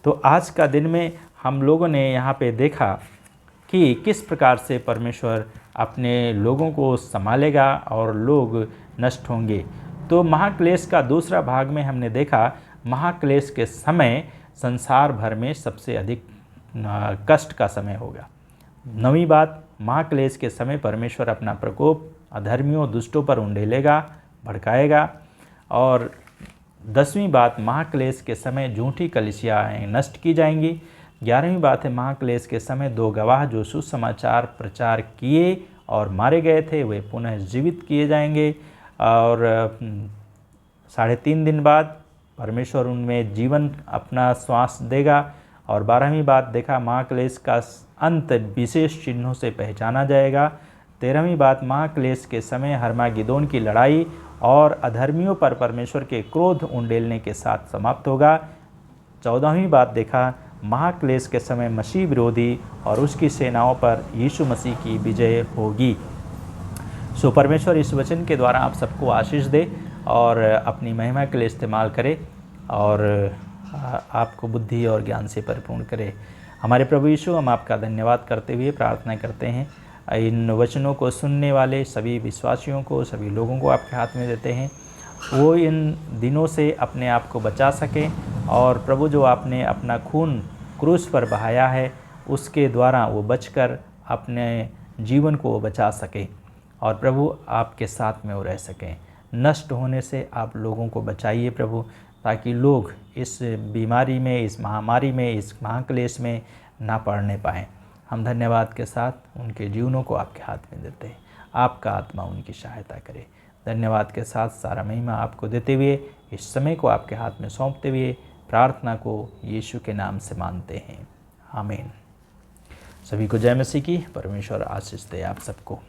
तो आज का दिन में हम लोगों ने यहाँ पे देखा कि किस प्रकार से परमेश्वर अपने लोगों को संभालेगा और लोग नष्ट होंगे। तो महाक्लेश का दूसरा भाग में हमने देखा महाक्लेश के समय संसार भर में सबसे अधिक कष्ट का समय होगा। 9वीं बात, महाक्लेश के समय परमेश्वर अपना प्रकोप अधर्मियों, दुष्टों पर उंडेलेगा, भड़काएगा। और 10वीं बात, महाक्लेश के समय झूठी कलीसियाएं नष्ट की जाएंगी। 11वीं बात है, महाक्लेश के समय 2 गवाह जो सुसमाचार प्रचार किए और मारे गए थे वे पुनः जीवित किए जाएंगे। और 3.5 दिन बाद परमेश्वर उनमें जीवन अपना श्वास देगा। और 12वीं बात देखा, महाक्लेश का अंत विशेष चिन्हों से पहचाना जाएगा। 13वीं बात, महाक्लेश के समय हर्मागिदोन की लड़ाई और अधर्मियों पर परमेश्वर के क्रोध उंडेलने के साथ समाप्त होगा। 14वीं बात देखा, महाक्लेश के समय मसीह विरोधी और उसकी सेनाओं पर यीशु मसीह की विजय होगी। सो परमेश्वर इस वचन के द्वारा आप सबको आशीष दे और अपनी महिमा के लिए इस्तेमाल करे और आपको बुद्धि और ज्ञान से परिपूर्ण करे। हमारे प्रभु यीशु, हम आपका धन्यवाद करते हुए प्रार्थना करते हैं, इन वचनों को सुनने वाले सभी विश्वासियों को, सभी लोगों को आपके हाथ में देते हैं। वो इन दिनों से अपने आप को बचा सकें और प्रभु जो आपने अपना खून क्रूस पर बहाया है उसके द्वारा वो बचकर अपने जीवन को वो बचा सकें और प्रभु आपके साथ में वो रह सकें। नष्ट होने से आप लोगों को बचाइए प्रभु, ताकि लोग इस बीमारी में, इस महामारी में, इस महाक्लेश में ना पड़ने पाएँ। हम धन्यवाद के साथ उनके जीवनों को आपके हाथ में देते हैं। आपका आत्मा उनकी सहायता करे। धन्यवाद के साथ सारा महिमा आपको देते हुए, इस समय को आपके हाथ में सौंपते हुए प्रार्थना को यीशु के नाम से मानते हैं। आमीन। सभी को जय मसीह की। परमेश्वर आशीष दे आप सबको।